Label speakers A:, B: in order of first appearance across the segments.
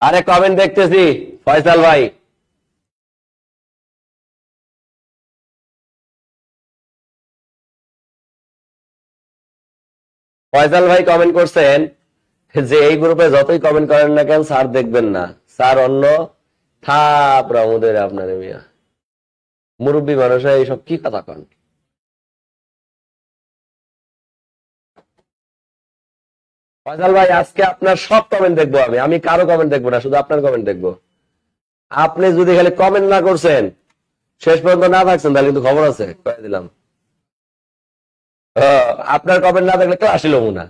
A: আরে কমেন্ট দেখতেছি ফয়সাল ভাই। ফয়সাল ভাই কমেন্ট করছেন যে এই গ্রুপে যতই কমেন্ট করেন না কেন স্যার দেখবেন না, স্যার অন্য থাপ রমুদের আপনার মিয়া মুরব্বী মানুষ এইসব কি কথা কন। ফয়সাল ভাই আজকে আপনার সব কমেন্ট দেখবো, আমি কারো কমেন্ট দেখবো না, শুধু আপনার কমেন্ট দেখবো। আপনি যদি খালি কমেন্ট না করছেন, শেষ পর্যন্ত না থাকছেন, তাহলে কিন্তু খবর আছে, কয়ে দিলাম। আপনার কমেন্ট না থাকলে ক্লাস ছিল না।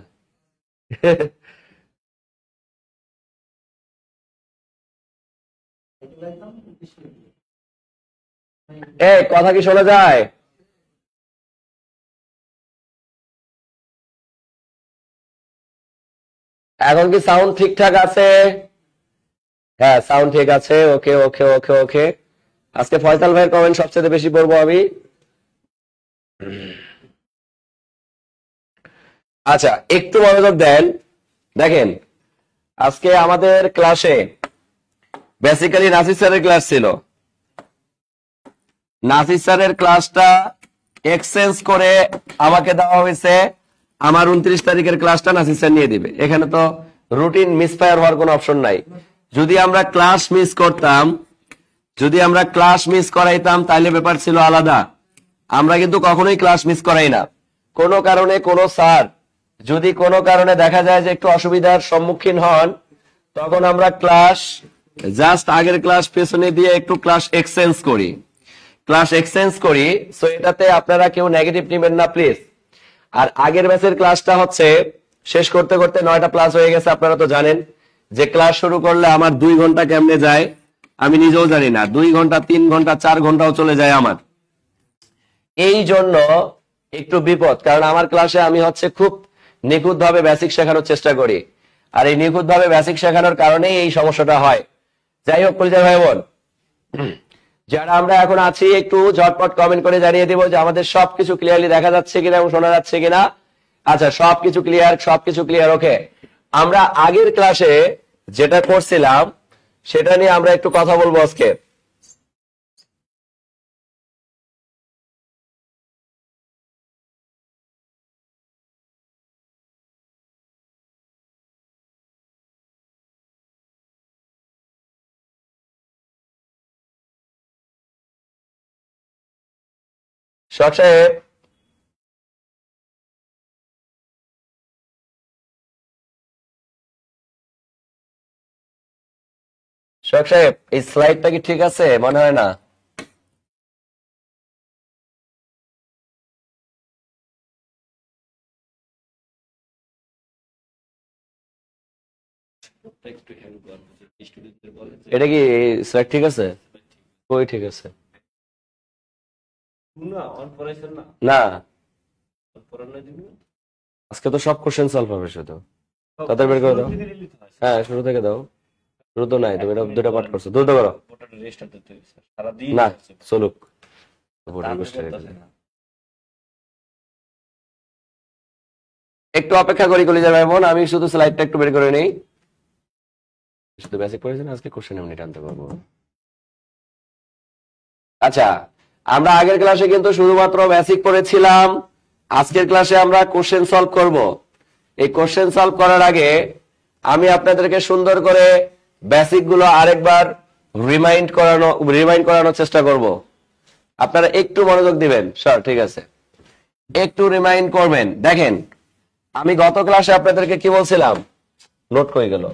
A: কথা কি শোনা যায়? এখন কি সাউন্ড ঠিকঠাক আছে? হ্যাঁ সাউন্ড ঠিক আছে। ওকে ওকে ওকে ওকে। আজকে ফয়সাল ভাইয়ের কমেন্ট সবচেয়ে বেশি পড়বো আমি। আচ্ছা একটু মনোযোগ দেন। দেখেন আজকে আমাদের ক্লাসে বেসিক্যালি নাসির স্যারের ক্লাস ছিল। নাসির স্যারের ক্লাসটা এক্সচেঞ্জ করে আমাকে দেওয়া হয়েছে, আমার 29 তারিখের ক্লাসটা নাসির স্যার নিয়ে দিবে। এখানে তো রুটিন মিসফায়ার হওয়ার কোনো অপশন নাই। যদি আমরা ক্লাস মিস করতাম, যদি আমরা ক্লাস মিস করাইতাম তাহলে ব্যাপার ছিল আলাদা। আমরা কিন্তু কখনোই ক্লাস মিস করাই না। কোনো কারণে কোনো স্যার যদি কোনো কারণে দেখা যায় যে একটু অসুবিধার সম্মুখীন হন, তখন আমরা ক্লাস জাস্ট আগের ক্লাস পেছনে দিয়ে একটু ক্লাস এক্সচেঞ্জ করি, ক্লাস এক্সচেঞ্জ করি। সো এটাতে আপনারা কেউ নেগেটিভ নেবেন না প্লিজ। আর আগের ব্যাচের ক্লাসটা হচ্ছে শেষ করতে করতে 9টা প্লাস হয়ে গেছে। আপনারা তো জানেন যে ক্লাস শুরু করলে আমার 2 ঘন্টা কেমনে যায় আমি নিজেও জানি না। 2 ঘন্টা 3 ঘন্টা 4 ঘন্টাও চলে যায় আমার। এই জন্য একটু বিপদ, কারণ আমার ক্লাসে আমি হচ্ছে খুব নিখুঁত ভাবে বেসিক শেখানোর চেষ্টা করি। আর এই নিখুঁত ভাবে বেসিক শেখানোর কারণেই এই সমস্যাটা হয়। যাই হোক পরিচয় ভাই বোন, যারা আমরা এখন আছি একটু ঝটপট কমেন্ট করে জানিয়ে দিব যে আমাদের সবকিছু ক্লিয়ারলি দেখা যাচ্ছে কিনা এবং শোনা যাচ্ছে কিনা। আচ্ছা সবকিছু ক্লিয়ার, সবকিছু ক্লিয়ার। ওকে, আমরা আগের ক্লাসে যেটা করছিলাম সেটা নিয়ে আমরা একটু কথা বলবো আজকে। শখ সাহেব, শখ সাহেব এই স্লাইডটা কি ঠিক আছে? মনে হয় না। এটা কি স্লাইড ঠিক আছে? কই ঠিক আছে না? আজকে তো সব কোশ্চেন সলভ হবে শুধু। তাদের বের করে দাও। হ্যাঁ শুরু থেকে দাও। শুরু তো নাই, তুমি এটা দুটো পাঠ করছো, দ্রুত করো। না চলুক, একটু অপেক্ষা করি কলিজার ভাই বোন, আমি শুধু স্লাইডটা একটু বের করে নেই। শুধু বেসিক পড়েছেন, আজকে কোশ্চেন এমনি টানতে পারবো। আচ্ছা আমরা আগের ক্লাসে কিন্তু শুধুমাত্র বেসিক পড়েছিলাম। আজকের ক্লাসে আমরা কোশ্চেন সলভ করব। এই কোশ্চেন সলভ করার আগে আমি আপনাদেরকে সুন্দর করে বেসিক গুলো আরেকবার রিমাইন্ড করানোর চেষ্টা করব। আপনারা একটু মনোযোগ দিবেন। স্যার ঠিক আছে, একটু রিমাইন্ড করবেন। দেখেন আমি গত ক্লাসে আপনাদেরকে কি বলছিলাম, নোট হয়ে গেল।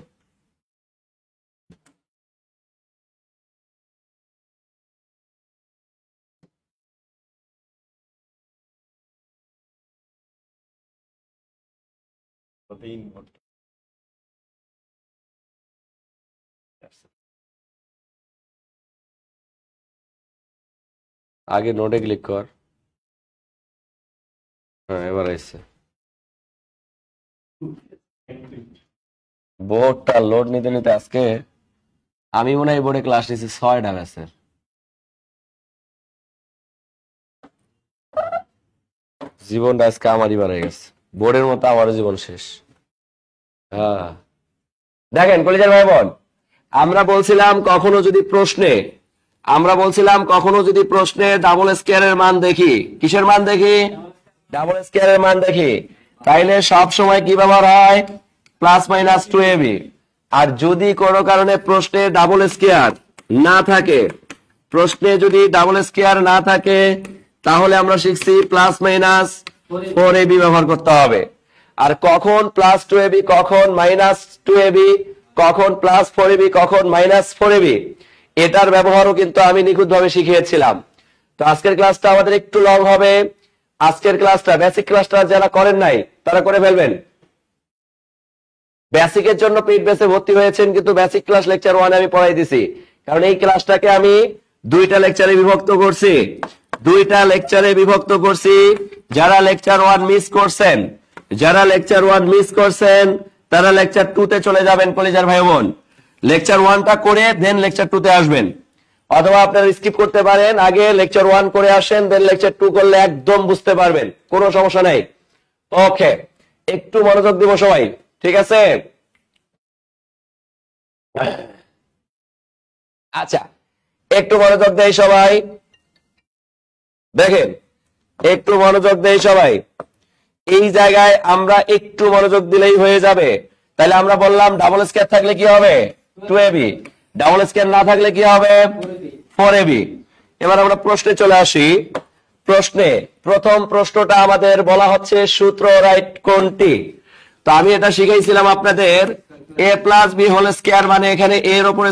A: আগে নোটে ক্লিক কর। হ্যাঁ এবার আসছে। বোর্ডটা লোড নিতে নিতে আজকে আমি মনে হয় বোর্ডে ক্লাস নিচ্ছি 6টা ব্যাচের। জীবনটা আজকে আমারই বার হয়ে গেছে, বোর্ডের মতো আমারও জীবন শেষ। হ্যাঁ দেখেন কলিজার ভাই বোন, আমরা বলছিলাম কখনো যদি প্রশ্নে ডাবল স্কয়ারের মান দেখি, কিসের মান দেখি? ডাবল স্কয়ারের মান দেখি, তাইলে সব সময় কি ব্যবহার হয়? Plus minus 2ab। আর যদি কোনো কারণে প্রশ্নে ডাবল স্কয়ার না থাকে, তাহলে আমরা শিখছি প্লাস মাইনাস 4ab ব্যবহার করতে হবে। আর কখন প্লাস 2ab, কখন মাইনাস 2ab, কখন প্লাস 4ab, কখন মাইনাস 4ab, এটার ব্যবহারও কিন্তু আমি নিখুঁতভাবে শিখিয়েছিলাম। তো আজকের ক্লাসটা আমাদের একটু লং হবে। আজকের ক্লাসটা, বেসিক ক্লাসটা যারা করেন নাই তারা করে ফেলবেন। বেসিকের জন্য পেইড বেসে ভর্তি হয়েছেন, কিন্তু বেসিক ক্লাস লেকচার 1 আমি পড়াই দিছি, কারণ এই ক্লাসটাকে আমি দুইটা লেকচারে বিভক্ত করছি। যারা লেকচার 1 মিস করছেন তারা লেকচার 2 তে চলে যাবেন কলিজার ভাই বোন। লেকচার 1টা করে দেন লেকচার 2 তে আসবেন, অথবা আপনারা স্কিপ করতে পারেন, আগে লেকচার 1 করে আসেন, দেন লেকচার 2 করলে একদম বুঝতে পারবেন, কোনো সমস্যা নাই। ওকে, একটু মনোযোগ দিব সবাই, ঠিক আছে? আচ্ছা, একটু মনোযোগ দেই সবাই, দেখেন একটু মনোযোগ দেই সবাই। এই জায়গায় আমরা একটু মনোযোগ দিলেই হয়ে যাবে। তাহলে আমরা বললাম ডাবল স্কয়ার থাকলে কি হবে? 2ab। ডাবল স্কয়ার না থাকলে কি হবে? 4ab। এবার আমরা প্রশ্নে চলে আসি। প্রথম প্রশ্নটা আমাদের বলা হচ্ছে সূত্র রাইট কোনটি? তো আমি এটা শিখাইছিলাম আপনাদের, a plus B whole square মানে এখানে a এর উপরে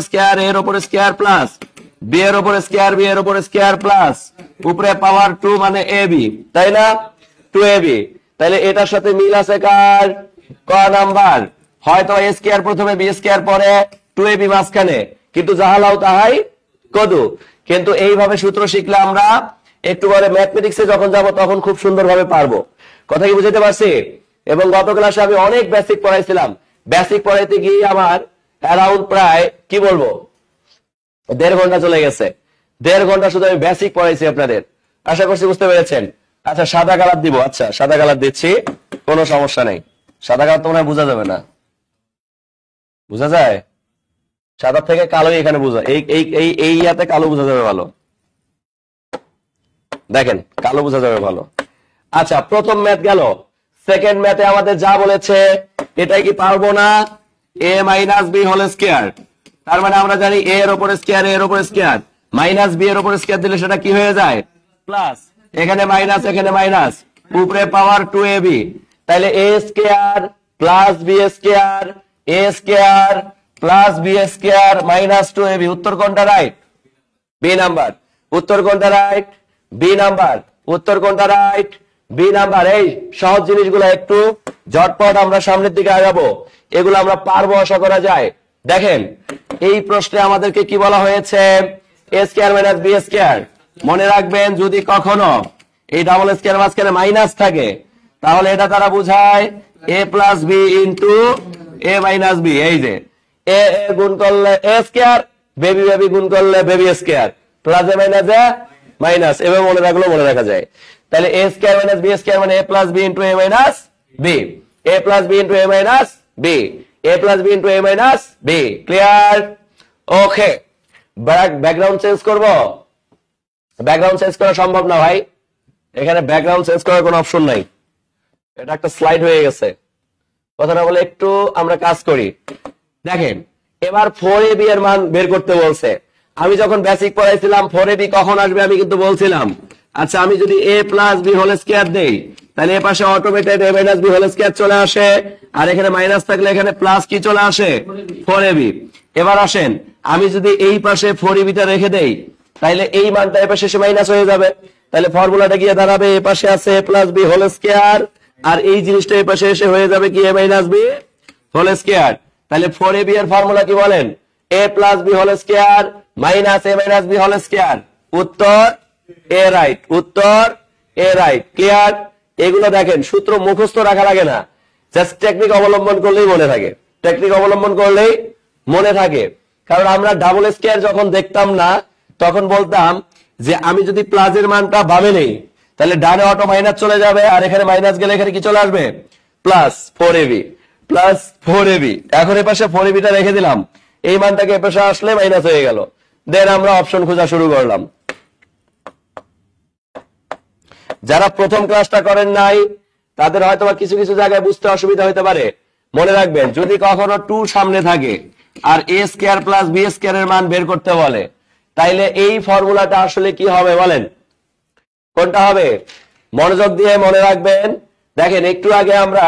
A: স্কয়ার প্লাস b এর উপরে স্কয়ার প্লাস উপরে পাওয়ার 2 মানে ab, তাই না? 2ab। তাহলে এটার সাথে মিল আছে কার? ক নাম্বার। হয়তো a স্কয়ার প্রথমে, b স্কয়ার পরে, 2ab মাঝখানে, কিন্তু যাহা লাও তাহাই কদু। কিন্তু এইভাবে সূত্র শিখলে আমরা একটু পরে ম্যাথমেটিক্সে যখন যাব তখন খুব সুন্দরভাবে পারবো। কথা কি বুঝতে পারছি? এবং গত ক্লাসে আমি অনেক বেসিক পড়াইছিলাম। বেসিক পড়াইতে গিয়ে আমার অ্যারাউন্ড প্রায় কি বলবো 1.5 ঘন্টা চলে গেছে। 1.5 ঘন্টা শুধু আমি বেসিক পড়াইছি আপনাদের। আশা করছি বুঝতে পেরেছেন। আচ্ছা, সাদা কালার দিব। আচ্ছা, সাদা কালার দিচ্ছি, কোনো সমস্যা নেই। সাদা কালার তো মনে হয় বোঝা যাবে না, বোঝা যায়? সাদা থেকে কালোই এখানে বোঝা, এই ইয়াতে কালো বোঝা যাবে ভালো। দেখেন, কালো বোঝা যাবে ভালো। আচ্ছা, প্রথম ম্যাথ গেল। সেকেন্ড ম্যাথে আমাদের যা বলেছে এটাই কি পারবো না? a minus B whole square. তার মানে আমরা জানি a এর উপরে স্কয়ার, মাইনাস b এর উপরে স্কয়ার দিলে সেটা কি হয়ে যায়? প্লাস। এখানে মাইনাস, এখানে মাইনাস, উপরে পাওয়ার 2ab। তাহলে a square plus b square, a square plus b square minus 2ab। উত্তর কোনটা রাইট? B number. উত্তর কোনটা রাইট? B number. উত্তর কোনটা রাইট? B number. এই সহজ জিনিসগুলো একটু ঝটপট আমরা সামনের দিকে আগাবো, এগুলো আমরা পারবো আশা করা যায়। দেখেন, এই প্রশ্নে আমাদেরকে কি বলা হয়েছে? a square minus b square. মনে রাখবেন, যদি কখনো এই ডাবল স্কয়ার মাঝখানে মাইনাস থাকে তাহলে এটা তারা বোঝায় a plus b into a minus b। এই যে a গুণ করলে a স্কয়ার, বেবি গুণ করলে বেবি স্কয়ার, প্লাস এ মাইনাস এ মাইনাস, এভাবে মনে রাখলেও মনে রাখা যায়। তাহলে a square minus b square মানে a plus b into a minus b, a plus b into a minus b, a plus b into a minus b। Clear? Okay, background change করব? Background change করা সম্ভব না ভাই, এখানে background change করার কোনো option নাই, এটা একটা স্লাইড হয়ে গেছে। কথাটা বলে একটু আমরা কাজ করি। দেখেন, এবার 4ab এর মান বের করতে বলছে। আমি যখন বেসিক পড়াইছিলাম 4ab কখন আসবে আমি কিন্তু বলছিলাম। আচ্ছা, আমি যদি a plus b whole square দেই তাহলে এ পাশে automated a minus b whole square চলে আসে, আর এখানে মাইনাস থাকলে এখানে প্লাস কি চলে আসে? 4ab। এবার আসেন, আমি যদি এই পাশে 4ab টা রেখে দেই তাহলে এই মানটা এ পাশে এসে মাইনাস হয়ে যাবে। তাহলে ফর্মুলাটা গিয়ে দাঁড়াবে এ পাশে আছে a plus b whole square, আর এই জিনিসটা এ পাশে এসে হয়ে যাবে কি a minus b whole square. তাহলে 4ab এর ফর্মুলা কি বলেন? a plus b whole square minus a minus b whole square. উত্তর এ রাইট। উত্তর এ রাইট। ক্লিয়ার? এগুলো দেখেন, সূত্র মুখস্থ রাখা লাগে না, জাস্ট টেকনিক অবলম্বন করলেই মনে থাকে। টেকনিক অবলম্বন করলেই মনে থাকে। কারণ আমরা ডাবল স্কয়ার যখন দেখতাম না তখন বলতাম যে আমি যদি প্লাসের মানটা বামে নেই তাহলে ডানে অটো মাইনাস চলে যাবে, আর এখানে মাইনাস গেলে এখানে কি চলে আসবে? Plus 4ab। Plus 4ab। এখন এ পাশে 4ab টা রেখে দিলাম, এই মানটাকে এ পাশে আসলে মাইনাস হয়ে গেল। দেন আমরা অপশন খোঁজা শুরু করলাম। যারা প্রথম ক্লাসটা করেন নাই তাদের হয়তো কিছু কিছু জায়গায় বুঝতে অসুবিধা হতে পারে। মনে রাখবেন, যদি কখনো 2 সামনে থাকে আর a square plus b square এর মান বের করতে বলে, তাইলে এই ফর্মুলাটা আসলে কি হবে বলেন? কোনটা হবে? মনোযোগ দিয়ে মনে রাখবেন। দেখেন, একটু আগে আমরা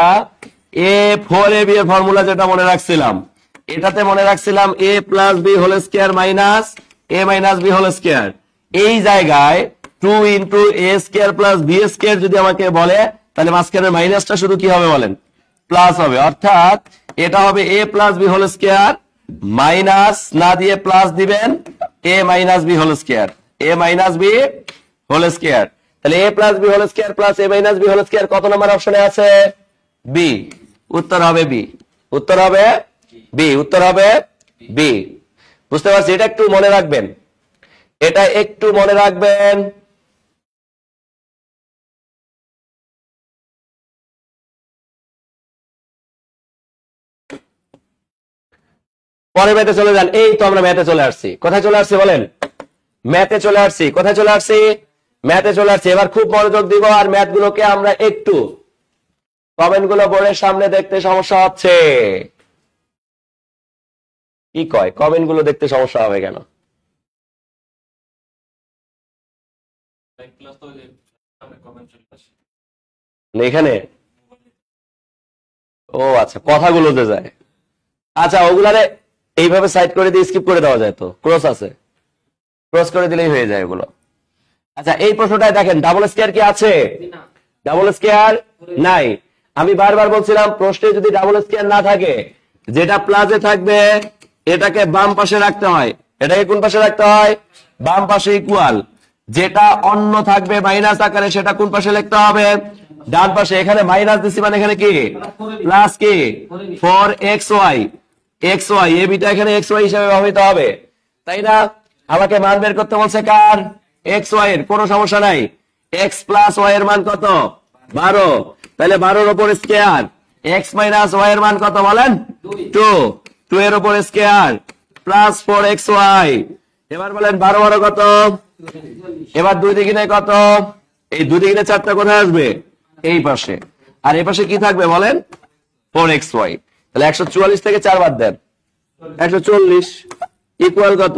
A: a4ab এর ফর্মুলা যেটা মনে রাখছিলাম, এটাতে মনে রাখছিলাম a plus b whole square minus a minus b whole square. এই জায়গায় 2 into a square plus b square যদি আমাকে বলে, তাহলে মাঝখানের মাইনাসটা শুধু কি হবে বলেন? প্লাস হবে। অর্থাৎ এটা হবে a plus b whole square minus না দিয়ে প্লাস দিবেন a minus b whole square, a minus b whole square. তাহলে a plus b whole square plus a minus b whole square কত নম্বর অপশনে আছে? বি। উত্তর হবে বি। উত্তর হবে বি। উত্তর হবে বি। বুঝতে পারছি? এটা একটু মনে রাখবেন, এটা একটু মনে রাখবেন। পরে ম্যাথে চলে যান। এই তো আমরা ম্যাথে চলে আসছি। কোথায় চলে আসছি বলেন? ম্যাথে চলে আসছি। কোথায় চলে আসছি? ম্যাথে চলে আসছি। এবার খুব মনোযোগ দিব, আর ম্যাথ গুলোকে আমরা একটু কমেন্ট গুলো বোর্ডের সামনে দেখতে সমস্যা হচ্ছে। কি কয়? কমেন্ট গুলো দেখতে সমস্যা হবে কেন? এখানে ও আচ্ছা, কথাগুলো যে যায়। আচ্ছা, ওগুলারে এইভাবে সাইড করে দিয়ে স্কিপ করে দেওয়া যায়, তো ক্রস আছে, ক্রস করে দিলেই হয়ে যায় ওগুলো। আচ্ছা, এই প্রশ্নটায় দেখেন, ডাবল স্কয়ার কি আছে? ডাবল স্কয়ার নাই। আমি বারবার বলছিলাম, প্রশ্নে যদি ডাবল স্কয়ার না থাকে, যেটা প্লাসে থাকবে এটাকে বাম পাশে রাখতে হয়। এটাকে কোন পাশে রাখতে হয়? বাম পাশে ইকুয়াল। যেটা অন্য থাকবে মাইনাস আকারে, সেটা কোন পাশে লিখতে হবে? ডান পাশে। এখানে মাইনাস দিছি মানে এখানে কি প্লাস? কি 4xy। xy এ বিটা এখানে xy হিসেবে ব্যবহৃত হবে, তাই না? আমাকে মান বের করতে বলছে কার? xy এর। কোনো সমস্যা নাই। x প্লাস y এর মান কত? 12। তাহলে 12 এর উপর স্কয়ার। x মাইনাস y এর মান কত বলেন? 2। 2 এর উপর স্কয়ার প্লাস 4xy। এবার বলেন 12 12 কত? এবার 2 দ্বিগুণে কত? এই 2 দ্বিগুণে 4টা কোথায় আসবে? এই পাশে। আর এই পাশে কি থাকবে বলেন? 4xy। তাহলে 144 থেকে 4 বাদ দেন, 140 ইকুয়াল কত?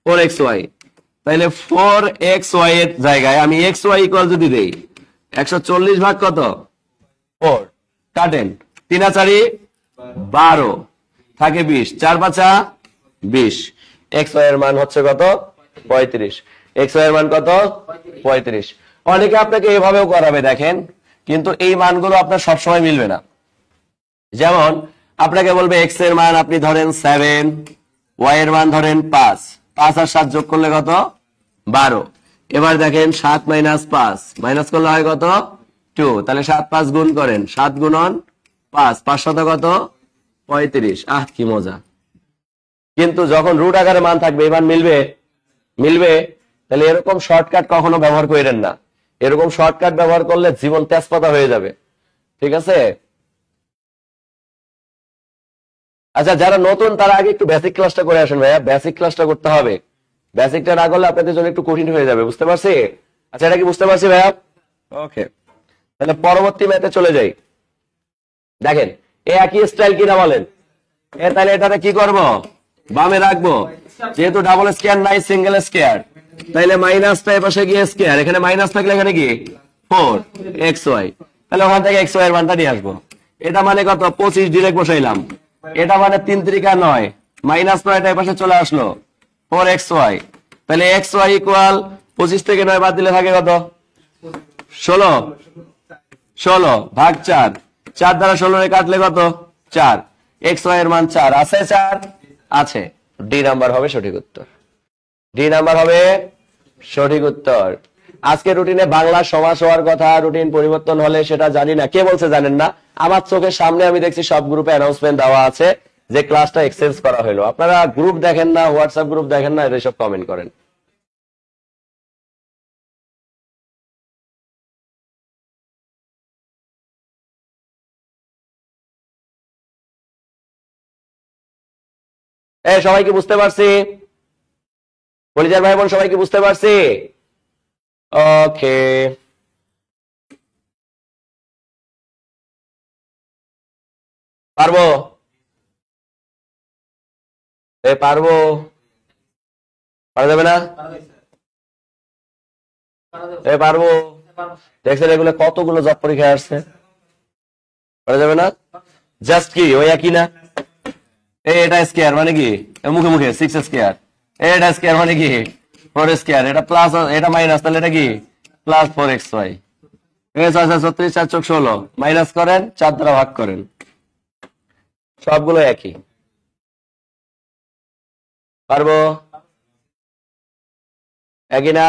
A: 4xy। তাহলে 4xy এর জায়গায় আমি xy ইকুয়াল যদি দেই, 140 ভাগ কত? 4। কাটেন, 3 আর 4 12 থাকে 20, 4 5 20। xy এর মান হচ্ছে কত? 35। xy এর মান কত? 35। অনেকে আপনাকে এভাবেও করাবে দেখেন, কিন্তু এই মানগুলো আপনার সবসময় মিলবে না। যেমন আপনাকে বলবে x এর মান আপনি ধরেন 7, y এর মান ধরেন 5। 5 আর 7 যোগ করলে কত? 12। এবার দেখেন 7 মাইনাস 5 মাইনাস করলে হয় কত? 2। তাহলে 7 5 গুণ করেন, 7 গুণন 5, 5 শত কত? 35। আহ কি মজা। কিন্তু যখন রুট আকারে মান থাকবে, এই মান মিলবে? মিলবে। তাহলে এরকম শর্টকাট কখনো ব্যবহার করেন না। এরকম শর্টকাট ব্যবহার করলে জীবন তেজপাতা হয়ে যাবে। ঠিক আছে? আচ্ছা, যারা নতুন তারা আগে একটু বেসিক ক্লাসটা করে আসেন ভাইয়া। বেসিক ক্লাসটা করতে হবে। বেসিকটা না করলে আপনাদের জন্য একটু কঠিন হয়ে যাবে। বুঝতে পারছি? আচ্ছা, এটা কি বুঝতে পারছি ভাইয়া? ওকে, তাহলে পরবর্তী ম্যাথে চলে যাই। দেখেন, এ একই স্টাইল কিনা বলেন? তাহলে এটাতে কি করব? বামে রাখবো। যেহেতু ডাবল স্কয়ার নাই, সিঙ্গেল স্কয়ার, তাহলে মাইনাসটা এর পাশে গিয়ে স্কয়ার। এখানে মাইনাস থাকলে এখানে কি 4xy। তাহলে ওখান থেকে xy এর মানটা নিয়ে আসবো। এটা মানে কত? 25 ডিরেক্ট বসাইলাম। এটা মানে 3 3 9, মাইনাস 9টা এর পাশে চলে আসলো 4xy। তাহলে xy ইকুয়াল 25 থেকে 9 বাদ দিলে থাকে কত? 16। 16 ভাগ 4, 4 দ্বারা 16 এ কাটলে কত? 4। xy এর মান 4 আছে? 4 আছে। ডি নাম্বার হবে সঠিক উত্তর। ডি নাম্বার হবে সঠিক উত্তর। আজকে রুটিনে বাংলা সমাস হওয়ার কথা, রুটিন পরিবর্তন হলে সেটা জানি না। কে বলছে জানেন না? আমার চোখের সামনে আমি দেখছি সব গ্রুপে অ্যানাউন্সমেন্ট দেওয়া আছে যে ক্লাসটা এক্সচেঞ্জ করা হলো। আপনারা গ্রুপ দেখেন না, হোয়াটসঅ্যাপ গ্রুপ দেখেন না, এসব কমেন্ট করেন। সবাই কি বুঝতে পারছি? কলিজার ভাই বোন সবাই কি বুঝতে পারছি? ওকে, পারবো? পারবো? পারা যাবে না? পারবো? দেখছেন এগুলো কতগুলো জব পরীক্ষায় আসছে, পারা যাবে না? জাস্ট কি ওই একই না? এটা স্কয়ার মানে কি, মুখে মুখে 6 স্কয়ার, এটা স্কয়ার মানে কি 4 স্কয়ার, এটা প্লাস এটা মাইনাস, তাহলে এটা কি প্লাস 4xy। 6 4 চোখ 16, মাইনাস করেন 4 দ্বারা ভাগ করেন, সবগুলো একই। পারবো? একই না?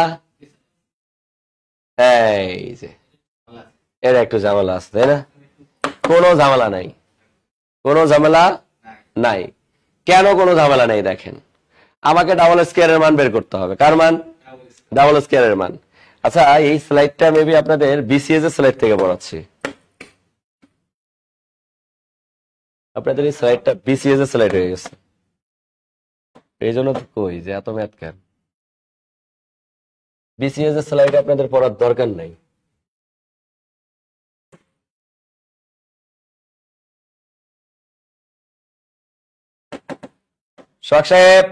A: এই যে এর একটু ঝামেলা আছে, তাই না? কোনো ঝামেলা নাই, কোনো ঝামেলা নাই। কেন কোনো ঝামেলা নেই? দেখেন, আমাকে ডাবল স্কয়ারের মান বের করতে হবে। কার মান? ডাবল স্কয়ারের মান। আচ্ছা, এই স্লাইডটা মেবি আপনাদের বিসিএস এর স্লাইড থেকে পড়াচ্ছি। আপনাদের এই স্লাইডটা বিসিএস এর স্লাইড হয়ে গেছে, এই জন্য তো কই যে এত ম্যাথ কেন। বিসিএস এর স্লাইড আপনাদের পড়ার দরকার নাই। সোহাগ সাহেব,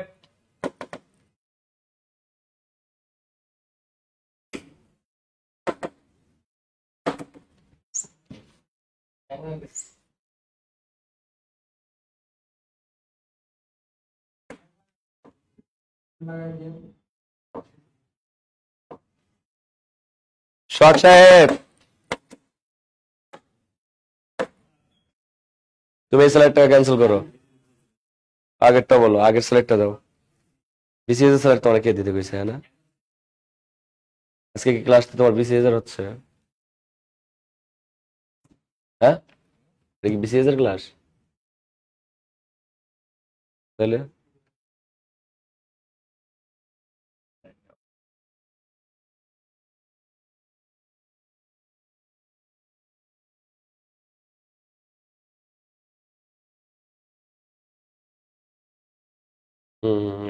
A: সোহাগ সাহেব, তুমি এই স্লাইডটা ক্যান্সেল করো, আগেরটা বলো, আগের স্লাইডটা দাও। বিসিএস এর স্লাইড তো অনেকে দিতে কইছে, হ্যাঁ না? আজকে কি ক্লাসটা তোমার বিসিএস এর হচ্ছে? হ্যাঁ, এটা কি বিসিএস এর ক্লাস? তাহলে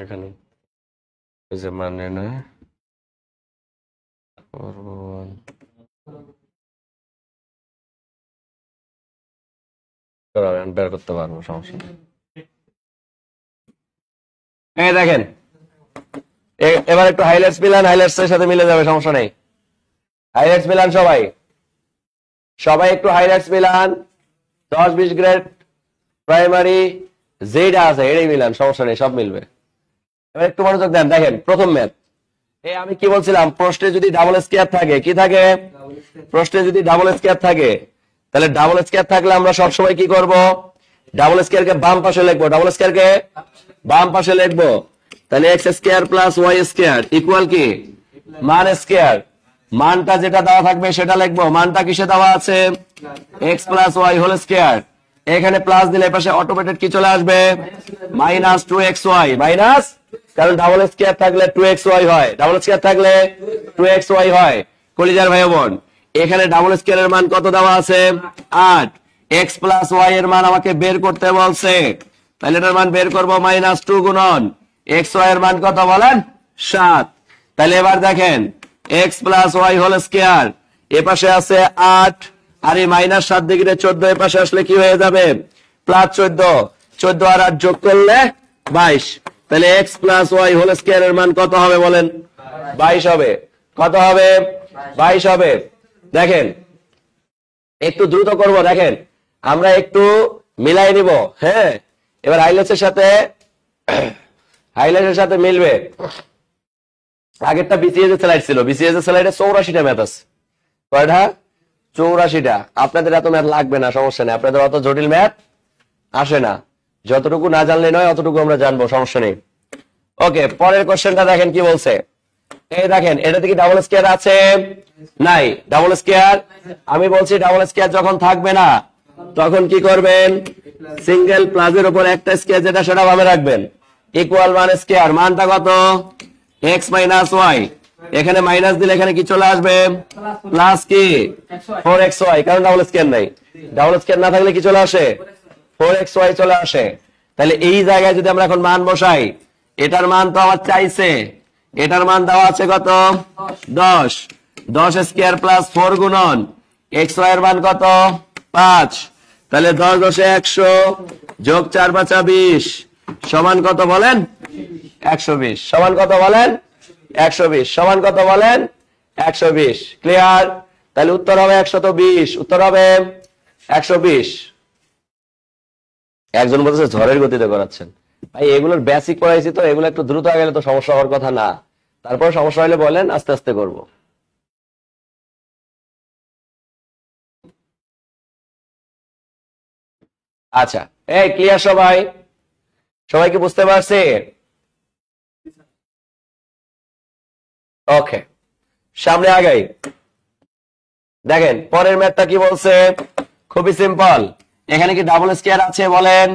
A: এখানে ওই যে মানে না বের করতে পারবো, সমস্যা নেই। এই দেখেন, এবার একটু হাইলাইটস মিলান, হাইলাইটস এর সাথে মিলে যাবে, সমস্যা নেই। হাইলাইটস মিলান সবাই, সবাই একটু হাইলাইটস মিলান। 10-20 গ্রেড প্রাইমারি যেটা আছে এটাই মিলান, সমস্যা নেই, সব মিলবে। এবার একটু মনোযোগ দেন। দেখেন প্রথম ম্যাথ, আমি কি বলছিলাম, প্রশ্নে যদি ডাবল স্কয়ার থাকে, কি থাকে? প্রশ্নে যদি ডাবল স্কয়ার থাকে, তাহলে ডাবল স্কয়ার থাকলে আমরা সবসময় কি করব? ডাবল স্কয়ারকে বাম পাশে লিখবো, ডাবল স্কয়ারকে বাম পাশে লিখবো। তাহলে x square plus y square equal কি মান স্কয়ার, মানটা যেটা দেওয়া থাকবে সেটা লিখবো। মানটা কিসে দেওয়া আছে? X plus Y whole square. এখানে প্লাস দিলে পাশে অটোমেটেড কি চলে আসবে? মাইনাস 2xy, মাইনাস, কারণ ডাবল স্কয়ার থাকলে 2xy হয়, ডাবল স্কয়ার থাকলে 2xy হয়। কলিজার ভাই বোন, এখানে ডাবল স্কয়ারের মান কত দেওয়া আছে? 8। এক্স প্লাস ওয়াই এর মান আমাকে বের করতে বলছে, তাহলে এটার মান বের করবো -2 গুণন এক্স ওয়াই এর মান কত বলেন? 7। তাহলে এবার দেখেন, X plus Y whole square, এ পাশে আছে 8, আর এই -7 ডিগ্রি 14, এ পাশে আসলে কি হয়ে যাবে? প্লাস 14, 14 আর 8 যোগ করলে 22। তাহলে x plus Y whole square এর মান কত হবে বলেন? 22 হবে। কত হবে? 22 হবে। দেখেন একটু দ্রুত করব, দেখেন আমরা একটু মিলাই নিব। হ্যাঁ, এবার হাইলাইটসের সাথে মিলবে। আগেরটা বিসিএস এর স্লাইড ছিল, বিসিএস এর স্লাইডে 84টা ম্যাথ আছে। কয়টা? 84টা। আপনাদের এত ম্যাথ লাগবে না, সমস্যা নেই, আপনাদের অত জটিল ম্যাথ আসে না। যতটুকু না জানলে নয়, অতটুকু আমরা জানবো, সমস্যা নেই। ওকে, পরের কোশ্চেনটা দেখেন কি বলছে। এই দেখেন, এটাতে কি ডাবল স্কয়ার আছে? নাই, ডাবল স্কয়ার। আমি বলছি ডাবল স্কয়ার যখন থাকবে না, তখন কি করবেন? সিঙ্গেল প্লাসের উপর একটা স্কয়ার যেটা সেটা ভাবে রাখবেন, ইকুয়াল মান স্কয়ার। মানটা কত? X minus y. এখানে মাইনাস দিলে এখানে কি চলে আসবে? প্লাস কি 4xy, কারণ ডাবল স্কয়ার নাই। ডাবল স্কয়ার না থাকলে কি চলে আসে? 4xy চলে আসে। তাহলে এই জায়গায় যদি আমরা এখন মান বসাই, এটার মান তো আমার চাইছে, এটার মান দেওয়া আছে কত 10, 10 স্কয়ার প্লাস 4 গুণন এক্স ওয়াই এর মান কত 5, তাহলে 10 10 100 যোগ 4 5 20 সমান কত বলেন 120, সমান কত বলেন 120, সমান কত বলেন 120। ক্লিয়ার? তাহলে উত্তর হবে 120, উত্তর হবে 120। একজন বলছে ঝড়ের গতিতে করাচ্ছেন, ভাই এগুলোর বেসিক পড়াইছি তো, এগুলো একটু দ্রুত গেলে তো সমস্যা হওয়ার কথা না, তারপর সমস্যা হলে বলেন, আস্তে আস্তে করব। আচ্ছা, এই ক্লিয়ার সবাই? সবাই কি বুঝতে পারছে? ওকে, সামনে আগাই। দেখেন পরের ম্যাথটা কি বলছে, খুবই সিম্পল। এখানে কি ডাবল স্কয়ার আছে বলেন?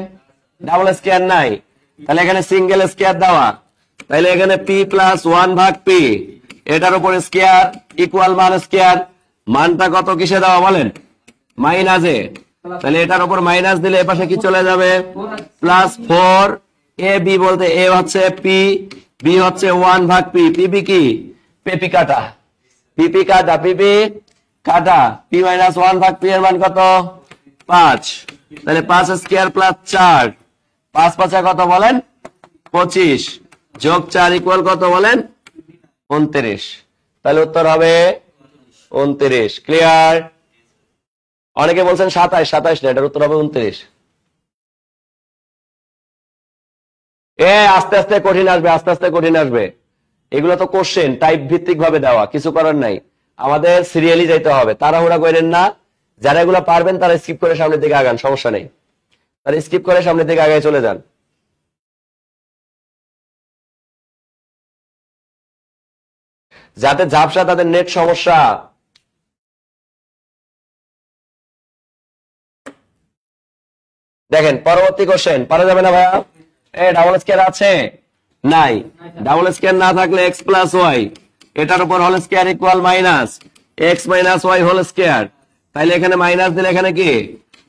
A: ডাবল স্কয়ার নাই, তাহলে এখানে সিঙ্গেল স্কয়ার দেওয়া, তাহলে এখানে পি প্লাস 1 ভাগ পি, এটার উপর স্কয়ার ইকুয়াল মান স্কয়ার, মানটা কত কিসে দেওয়া বলেন? মাইনাসে। তাহলে এটার উপর মাইনাস দিলে এ পাশে কি চলে যাবে প্লাস 4, এ বি বলতে এ হচ্ছে পি, বি হচ্ছে 1 ভাগ পি, পিপি কি পেপি কাটা, পিপি কাটা, পিপি কাটা, পি মাইনাস 1 ভাগ পি এর মান কত 5, তাহলে 5 স্কয়ার প্লাস 4, 5 5 কত বলেন 25, যোগ 4 ইকুয়াল কত বলেন 29, তাহলে উত্তর হবে 29। ক্লিয়ার? অনেকে বলছেন 27, 27 না, এটার উত্তর হবে 29। আস্তে আস্তে কঠিন আসবে, আস্তে আস্তে কঠিন আসবে, এগুলো তো কোশ্চেন টাইপ ভিত্তিক ভাবে দেওয়া, কিছু করার নাই, আমাদের সিরিয়ালি যাইতে হবে, তাড়াহুড়া করেন না। যারা এগুলো পারবেন তারা স্কিপ করে সামনের দিকে আগান, সমস্যা নেই, তারা স্কিপ করে সামনের দিকে আগায় চলে যান। যাতে ঝাপসা তাদের নেট সমস্যা। দেখেন পরবর্তী কোশ্চেন, পারা যাবে না ভাইয়া? ডাবল স্কয়ার আছে নাই, ডাবল স্কয়ার না থাকলে এক্স প্লাস ওয়াই, এটার উপর whole square equal minus x minus y whole square, তাইলে এখানে মাইনাস দিলে এখানে কি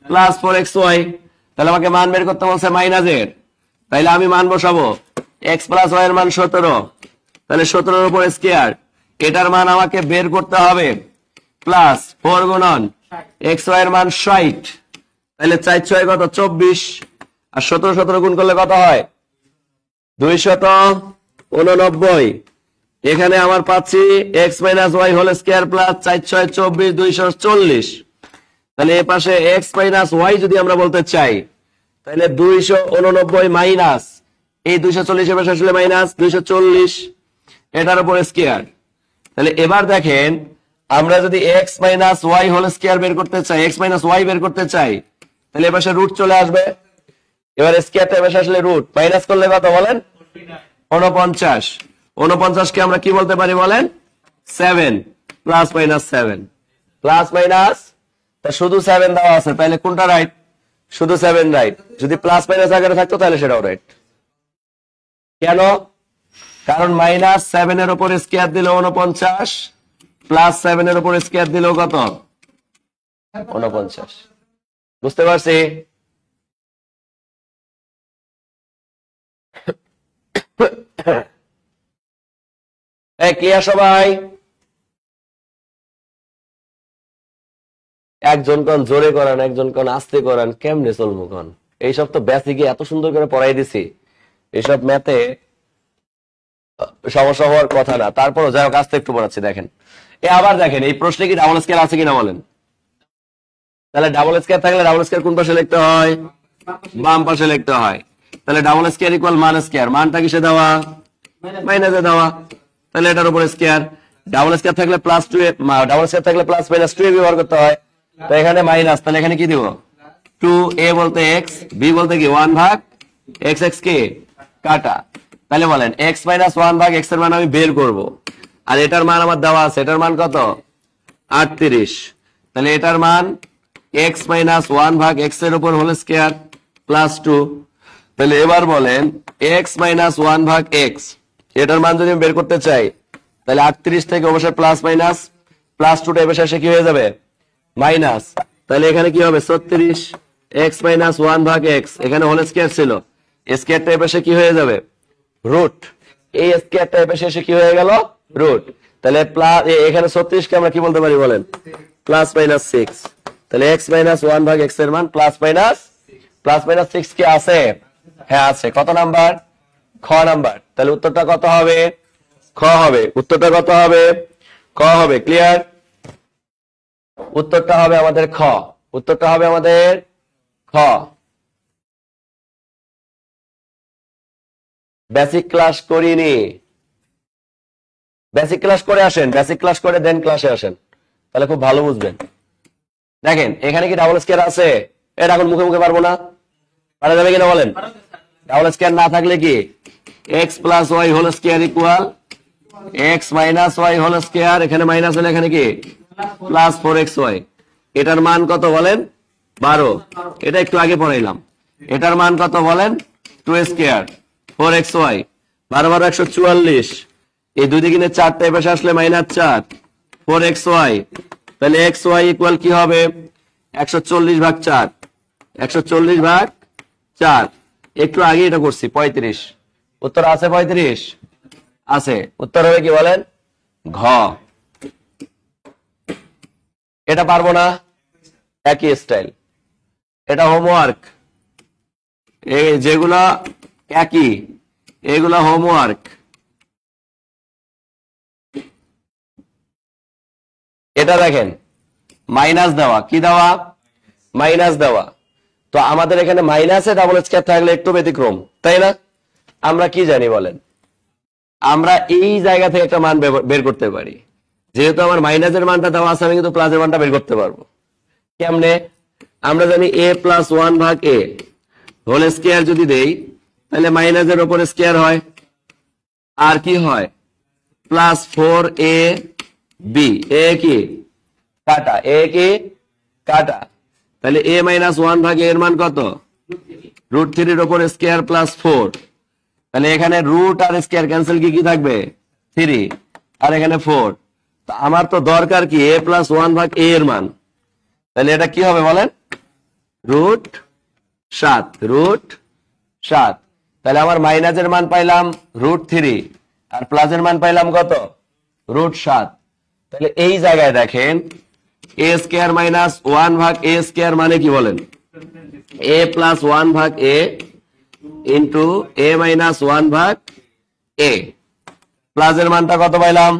A: প্লাস 4xy, তাহলে আমাকে মান বের করতে বলছে মাইনাসের, তাইলে আমি মান বসাবো এক্স প্লাস ওয়াই এর মান 17, তাহলে 17 এর উপর স্কয়ার, এটার মান আমাকে বের করতে হবে প্লাস 4 গুণন এক্স ওয়াই এর মান 60, তাহলে 4 6 কত 24, আর 17 17 গুণ করলে কত হয় 289, এখানে আমার পাচ্ছি x minus y whole square plus 4 6 24 240, তাহলে এ পাশে এক্স মাইনাস ওয়াই যদি আমরা বলতে চাই, তাহলে 289 মাইনাস এই 240 এর পাশে আসলে মাইনাস 240, এটার উপর স্কয়ার। তাহলে এবার দেখেন আমরা যদি x minus y whole square বের করতে চাই, এক্স মাইনাস ওয়াই বের করতে চাই, তাহলে এ পাশে রুট চলে আসবে, এবার স্কয়ারটা এ পাশে আসলে রুট, মাইনাস করলে কত বলেন 49, 49 কে আমরা কি বলতে পারি বলেন 7, প্লাস মাইনাস 7, প্লাস মাইনাস, তা শুধু 7 দেওয়া আছে, তাহলে কোনটা রাইট? শুধু 7 রাইট, যদি প্লাস মাইনাস আগে থাকতো তাহলে সেটাও রাইট। কেন? কারণ মাইনাস 7 এর উপর স্কয়ার দিল 49, প্লাস 7 এর উপর স্কয়ার দিল কত 49। বুঝতে পারছি? ক্লিয়ার সবাই? একজন কোন জোরে করান, একজন কোন আস্তে করান, কেমনে চলবো কোন? এইসব তো বেসিকে এত সুন্দর করে পড়াই দিছি, এইসব ম্যাথে সমস্যা হওয়ার কথা না, তারপরও যাই হোক আস্তে একটু পড়াচ্ছি। দেখেন আবার দেখেন এই প্রশ্নে কি ডাবল স্কয়ার আছে কিনা বলেন? তাহলে ডাবল স্কয়ার থাকলে ডাবল স্কয়ার কোন পাশে লিখতে হয়? বাম পাশে লিখতে হয়। তাহলে ডাবল স্কয়ার ইকুয়াল মান স্কয়ার, মানটা কিসে দেওয়া? মাইনাসে দেওয়া, তাহলে এটার উপর স্কয়ার। ডাবল স্কয়ার থাকলে প্লাস 2 ডাবল স্কয়ার থাকলে প্লাস মাইনাস 2 ব্যবহার করতে হয়, তো এখানে মাইনাস, তাহলে এখানে কি দিব 2, a বলতে x, b বলতে কি 1 ভাগ x, x কে কাটা, তাহলে বলেন x মাইনাস 1 ভাগ x এর মান আমি বের করব, আর এটার মান আমার দেওয়া আছে, এটার মান কত 38, তাহলে এটার মান x মাইনাস 1 ভাগ x এর উপর হোল স্কয়ার প্লাস 2, তাহলে এবার বলেন x মাইনাস 1 ভাগ x, এটার মান যদি আমি বের করতে চাই, তাহলে 38 থেকে অবশ্যই প্লাস মাইনাস, প্লাস 2 টা এবার শেষে কি হয়ে যাবে মাইনাস, তাহলে এখানে কি হবে 36, x মাইনাস 1 ভাগ x, এখানে হোল স্কয়ার ছিল, স্কয়ারটা এ পাশে কি হয়ে যাবে রুট, এই স্কয়ারটা এ পাশে এসে কি হয়ে গেল রুট। তাহলে প্লাস এখানে 36 কে আমরা কি বলতে পারি বলেন প্লাস মাইনাস 6। তাহলে x মাইনাস 1 ভাগ x এর মান প্লাস মাইনাস 6 কি আছে? হ্যাঁ আছে। কত নাম্বার? খ নাম্বার। তাহলে উত্তরটা কত হবে? খ হবে। উত্তরটা কত হবে? খ হবে। ক্লিয়ার? উত্তরটা হবে আমাদের খ। উত্তরটা হবে আমাদের খ। বেসিক ক্লাস করিনি, বেসিক ক্লাস করে আসেন, বেসিক ক্লাস করে দেন ক্লাসে আসেন, তাহলে খুব ভালো বুঝবেন। দেখেন এখানে কি ডাবল স্কয়ার আছে? এটা এখন মুখে মুখে পারবো না, পারা যাবে কিনা বলেন? ডাবল স্কয়ার না থাকলে কি x plus Y whole square equal x minus y whole square, এখানে মাইনাস হলে এখানে কি প্লাস 4xy। এটার মান কত বলেন? 12। এটা একটু আগে পড়াইলাম। এটার মান কত বলেন? 2 স্কয়ার 4xy, 12 12 144। এই দুই দিকে 4টা এপাশে আসলে মাইনাস 4 4xy। তাহলে xy ইকুয়াল কি হবে? 140 ভাগ 4, 140 ভাগ 4। একটু আগে এটা করছি 35। উত্তর আছে 35 আছে। উত্তর হবে কি বলেন? ঘ। এটা পারবো না, একই স্টাইল। এটা হোমওয়ার্ক, এই যেগুলা একই এগুলা হোমওয়ার্ক। এটা দেখেন মাইনাস দেওয়া, কি দেওয়া? মাইনাস দেওয়া। তো আমাদের এখানে মাইনাসে ডাবল স্কয়ার থাকলে একটু ব্যতিক্রম, তাই না? আমরা কি জানি বলেন? আমরা এই জায়গা থেকে একটা মান বের করতে পারি। যেহেতু আমার মাইনাসের মানটা দেওয়া আছে, আমি কিন্তু প্লাসের মানটা বের করতে পারবো। কেমনে? আমরা জানি a প্লাস 1 ভাগ a হোল স্কয়ার যদি দেই, তাহলে মাইনাসের উপর স্কয়ার হয়, আর কি হয় প্লাস 4ab। এ কি কাটা, এ কি কাটা। তাহলে a মাইনাস 1 ভাগ a এর মান কত? √3 এর উপর স্কয়ার প্লাস 4। তাহলে এখানে রুট আর স্কয়ার ক্যান্সেল, কি কি থাকবে 3, আর এখানে 4। তো আমার তো দরকার কি a প্লাস 1 ভাগ a এর মান। তাহলে এটা কি হবে বলেন? √7, √7। তাহলে আমার মাইনাসের মান পাইলাম √3 আর প্লাসের মান পাইলাম কত? √7। তাহলে এই জায়গায় দেখেন a স্কয়ার মাইনাস 1 ভাগ a স্কয়ার মানে কি বলেন? a প্লাস 1 ভাগ a ইন্টু a মাইনাস 1 ভাগ a। প্লাসের মানটা কত পাইলাম?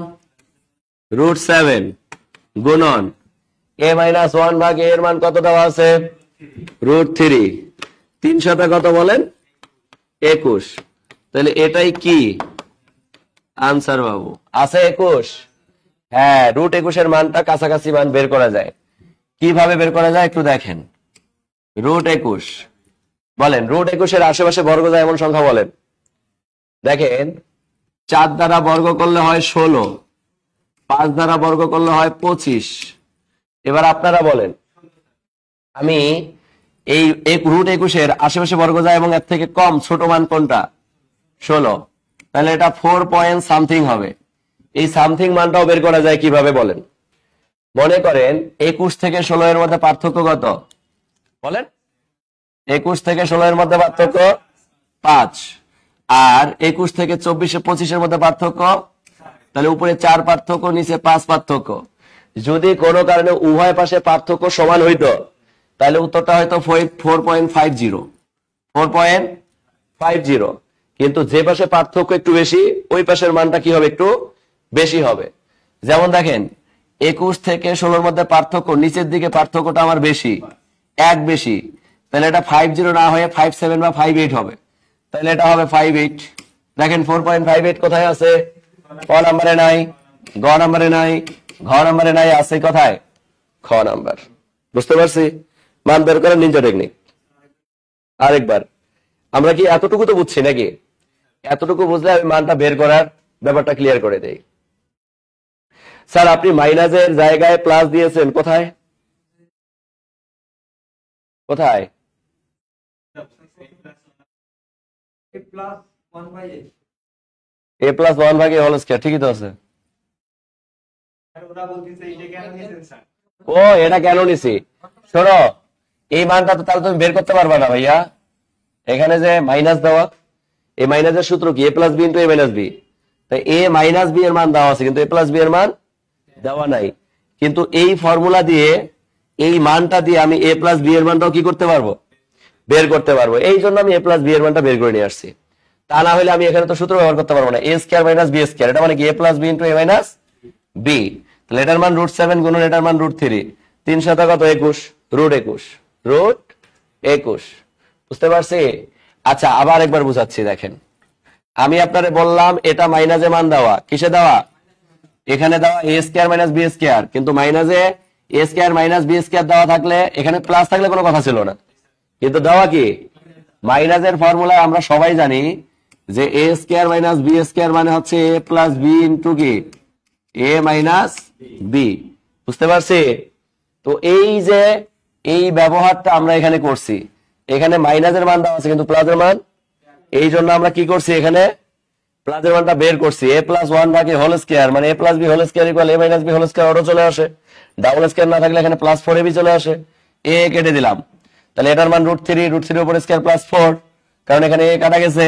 A: √7 গুণন a মাইনাস 1 ভাগ a এর মান কত দেওয়া আছে? √3। 3 সাথে কত বলেন? 21। তাহলে এটাই কি আনসার বাবু? আছে 21? হ্যাঁ, √21 এর মানটা কাছাকাছি মান বের করা যায়। কিভাবে বের করা যায় একটু দেখেন। √21 বলেন, √21 এর আশেপাশে বর্গ যায় এমন সংখ্যা বলেন। দেখেন 4 দ্বারা বর্গ করলে হয় 16, 5 দ্বারা বর্গ করলে হয় 25। এবার আপনারা বলেন, আমি এই √21 এর আশেপাশে বর্গ যায় এবং এর থেকে কম ছোট মান কোনটা? 16। তাহলে এটা 4 পয়েন্ট সামথিং হবে। এই সামথিং মানটাও বের করা যায় কিভাবে বলেন? মনে করেন 21 থেকে 16 এর মধ্যে পার্থক্য কত বলেন? 21 থেকে 16 এর মধ্যে পার্থক্য 5, আর 21 থেকে 24-25 এর মধ্যে পার্থক্য, তাহলে উপরে 4 পার্থক্য, নিচে 5 পার্থক্য। যদি কোনো কারণে উভয় পাশে পার্থক্য সমান হইতো, তাহলে উত্তরটা হয়তো 4.50, 4.50। কিন্তু যে পাশে পার্থক্য একটু বেশি, ওই পাশের মানটা কি হবে? একটু বেশি হবে। যেমন দেখেন 21 থেকে 16 এর মধ্যে পার্থক্য, নিচের দিকে পার্থক্যটা আমার বেশি, 1 বেশি। তাহলে এটা 50 না হয়ে 57 বা 58 হবে। তাহলে এটা হবে 58। দেখেন 4.58 কোথায় আছে? ক নাম্বারে নাই, গ নাম্বারে নাই, ঘ নাম্বারে নাই, আছে কোথায়? খ নাম্বার। বুঝতে পারছি? মান বের করার নিনজা টেকনিক। আরেকবার, আমরা কি এতটুকু তো বুঝছি নাকি? এতটুকু বুঝলে আমি মানটা বের করার ব্যাপারটা ক্লিয়ার করে দেই। স্যার আপনি মাইনাসের জায়গায় প্লাস দিয়েছেন, কোথায় কোথায়? a প্লাস 1 ভাগে হোল স্কয়ার, ঠিকই তো আছে। ও এটা কেন নিছি? শোনো, এই মানটা তো তাহলে তুমি বের করতে পারবা না ভাইয়া। এখানে যে মাইনাস দেওয়া, এই মাইনাসের সূত্র কি? A plus B into A minus B. তাই এ মাইনাস বি এর মান দেওয়া আছে, কিন্তু এ প্লাস বি এর মান দেওয়া নাই। কিন্তু এই ফর্মুলা দিয়ে, এই মানটা দিয়ে আমি এ প্লাস বি এর মানটাও কি করতে পারবো? বের করতে পারবো। এই জন্য আমি এ প্লাস বি এর মানটা বের করে নিয়ে আসছি। তা না হলে আমি এখানে তো সূত্র ব্যবহার করতে পারবো না, এ স্কয়ার মাইনাস বি স্কয়ার। এটা মানে কি? A plus B into A minus B. তাহলে এটার মান √7 গুণন এটার মান √3, 3 সাথে কত? 21, √21। বুঝতে পারছি? আচ্ছা, আবার একবার বুঝাচ্ছি, দেখেন। আমি আপনারে বললাম এটা মাইনাসে মান দেওয়া, কিসে দেওয়া? এখানে দেওয়া এ স্কয়ার মাইনাস বি স্কয়ার, কিন্তু মাইনাসে এ স্কয়ার মাইনাস বি স্কয়ার দেওয়া থাকলে, এখানে প্লাস থাকলে কোনো কথা ছিল না, কিন্তু দেওয়া কি? মাইনাসের ফর্মুলা আমরা সবাই জানি যে এ স্কয়ার মাইনাস বি স্কয়ার মানে হচ্ছে এ প্লাস বি ইন্টু কি? এ মাইনাস বি। বুঝতে পারছি? তো এই যে এই ব্যবহারটা আমরা এখানে করছি, এখানে মাইনাসের মান দেওয়া আছে কিন্তু প্লাসের মান, এই জন্য আমরা কি করছি? এখানে প্লাসের মানটা বের করছি। এ প্লাস 1 ভাগে হোল স্কয়ার মানে A plus B whole square equal A minus B whole square, auto চলে আসে। ডাবল স্কয়ার না থাকলে এখানে প্লাস 4ab চলে আসে। এ কেটে দিলাম, তাহলে এটার মান √3 উপর স্কয়ার প্লাস 4, কারণ এখানে এ কাটা গেছে।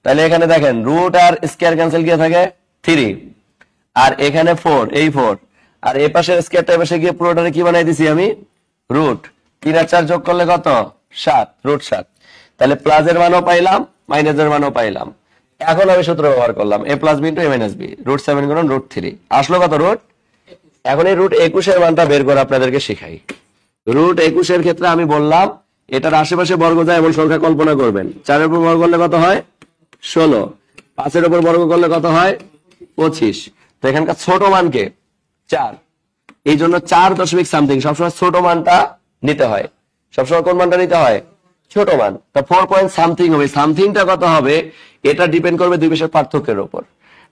A: তাহলে এখানে দেখেন রুট আর স্কয়ার ক্যান্সেল গিয়ে থাকে 3, আর এখানে 4, এই 4, আর এই পাশের স্কয়ারটা এপাশে গিয়ে পুরোটারে কি বানাই দিছি আমি? রুট। 3 আর 4 যোগ করলে কত? 7, √7। তাহলে প্লাসের মানও পাইলাম, মাইনাসের মানও পাইলাম। এখন আমি সূত্র ব্যবহার করলাম এ plus B into A minus B, √7 গুণন √3, আসলো কত? এখন এই √21 এর মানটা বের করে আপনাদেরকে শিখাই। √21 এর ক্ষেত্রে আমি বললাম এটার আশেপাশে বর্গ যায় এমন সংখ্যা কল্পনা করবেন। 4 এর উপর বর্গ করলে কত হয়? 16। 5 এর উপর বর্গ করলে কত হয়? 25। তো এখানকার ছোট মানকে 4, এই জন্য 4 দশমিক সামথিং সবসময় ছোট মানটা নিতে হয়। সবসময় কোন মানটা নিতে হয়? ছোট মান। তো 4 পয়েন্ট সামথিং হবে। সামথিংটা কত হবে? এটা ডিপেন্ড করবে দুই পাশের পার্থক্যের উপর।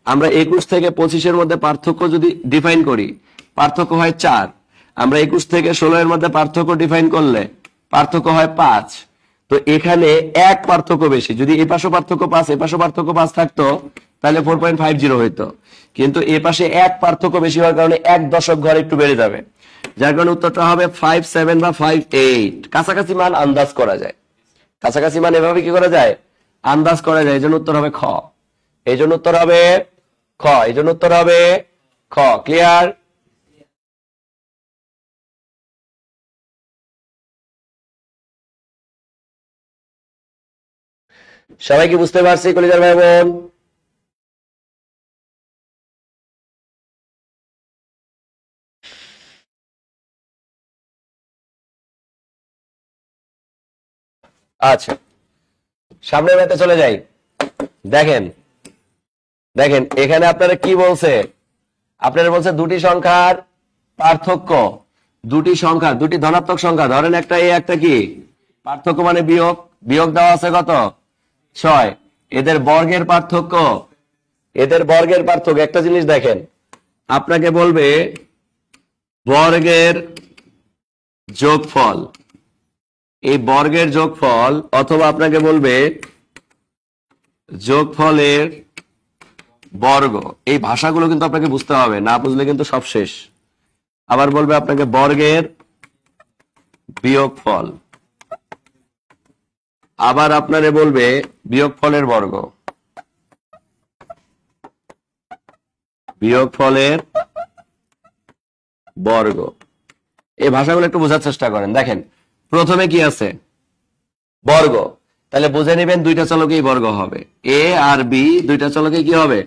A: আমরা 21 থেকে 25 এর মধ্যে পার্থক্য যদি ডিফাইন করি, পার্থক্য হয় 4। আমরা 21 থেকে 16 এর মধ্যে পার্থক্য ডিফাইন করলে পার্থক্য হয় 5। তো এখানে এক পার্থক্য বেশি। যদি এ পাশে পার্থক্য 5, এ পাশে পার্থক্য 5 থাকতো তাহলে 4.50 হইতো, কিন্তু এ পাশে এক পার্থক্য বেশি হওয়ার কারণে 1 দশক ঘর একটু বেড়ে যাবে, যার কারণে উত্তরটা হবে 57 বা 58। কাছাকাছি মান আন্দাজ করা যায়। কাছাকাছি মান এভাবে কি করা যায়? আন্দাজ করা যায়। এই জন্য উত্তর হবে খ। এই জন্য উত্তর হবে খ। এই জন্য উত্তর হবে খ। ক্লিয়ার? সবাই কি বুঝতে পারছি কলিজার ভাই বোন? আচ্ছা, সামনের ম্যাথে চলে যাই। দেখেন দেখেন এখানে আপনারা কি বলছে? আপনারা বলছে দুটি সংখ্যার পার্থক্য, দুটি সংখ্যা, দুটি ধনাত্মক সংখ্যা, ধরেন একটা এ একটা কি পার্থক্য মানে বিয়োগ, বিয়োগ দেওয়া আছে কত? 6। এদের বর্গের পার্থক্য, এদের বর্গের পার্থক্য। একটা জিনিস দেখেন, আপনাকে বলবে বর্গের যোগফল, এই বর্গের যোগফল, অথবা আপনাকে বলবে যোগফলের বর্গ। এই ভাষাগুলো কিন্তু আপনাকে বুঝতে হবে, না বুঝলে কিন্তু সব শেষ। আবার বলবে আপনাকে বর্গের বিয়োগফল, আবার আপনারে বলবে বিয়োগফলের বর্গ, বিয়োগফলের বর্গ। এই ভাষাগুলো একটু বোঝার চেষ্টা করেন। দেখেন প্রথমে কি আছে? বর্গ। তাহলে বুঝে নেবেন দুইটা চলকেই বর্গ হবে, এ আর বি দুইটা চলকে কি হবে?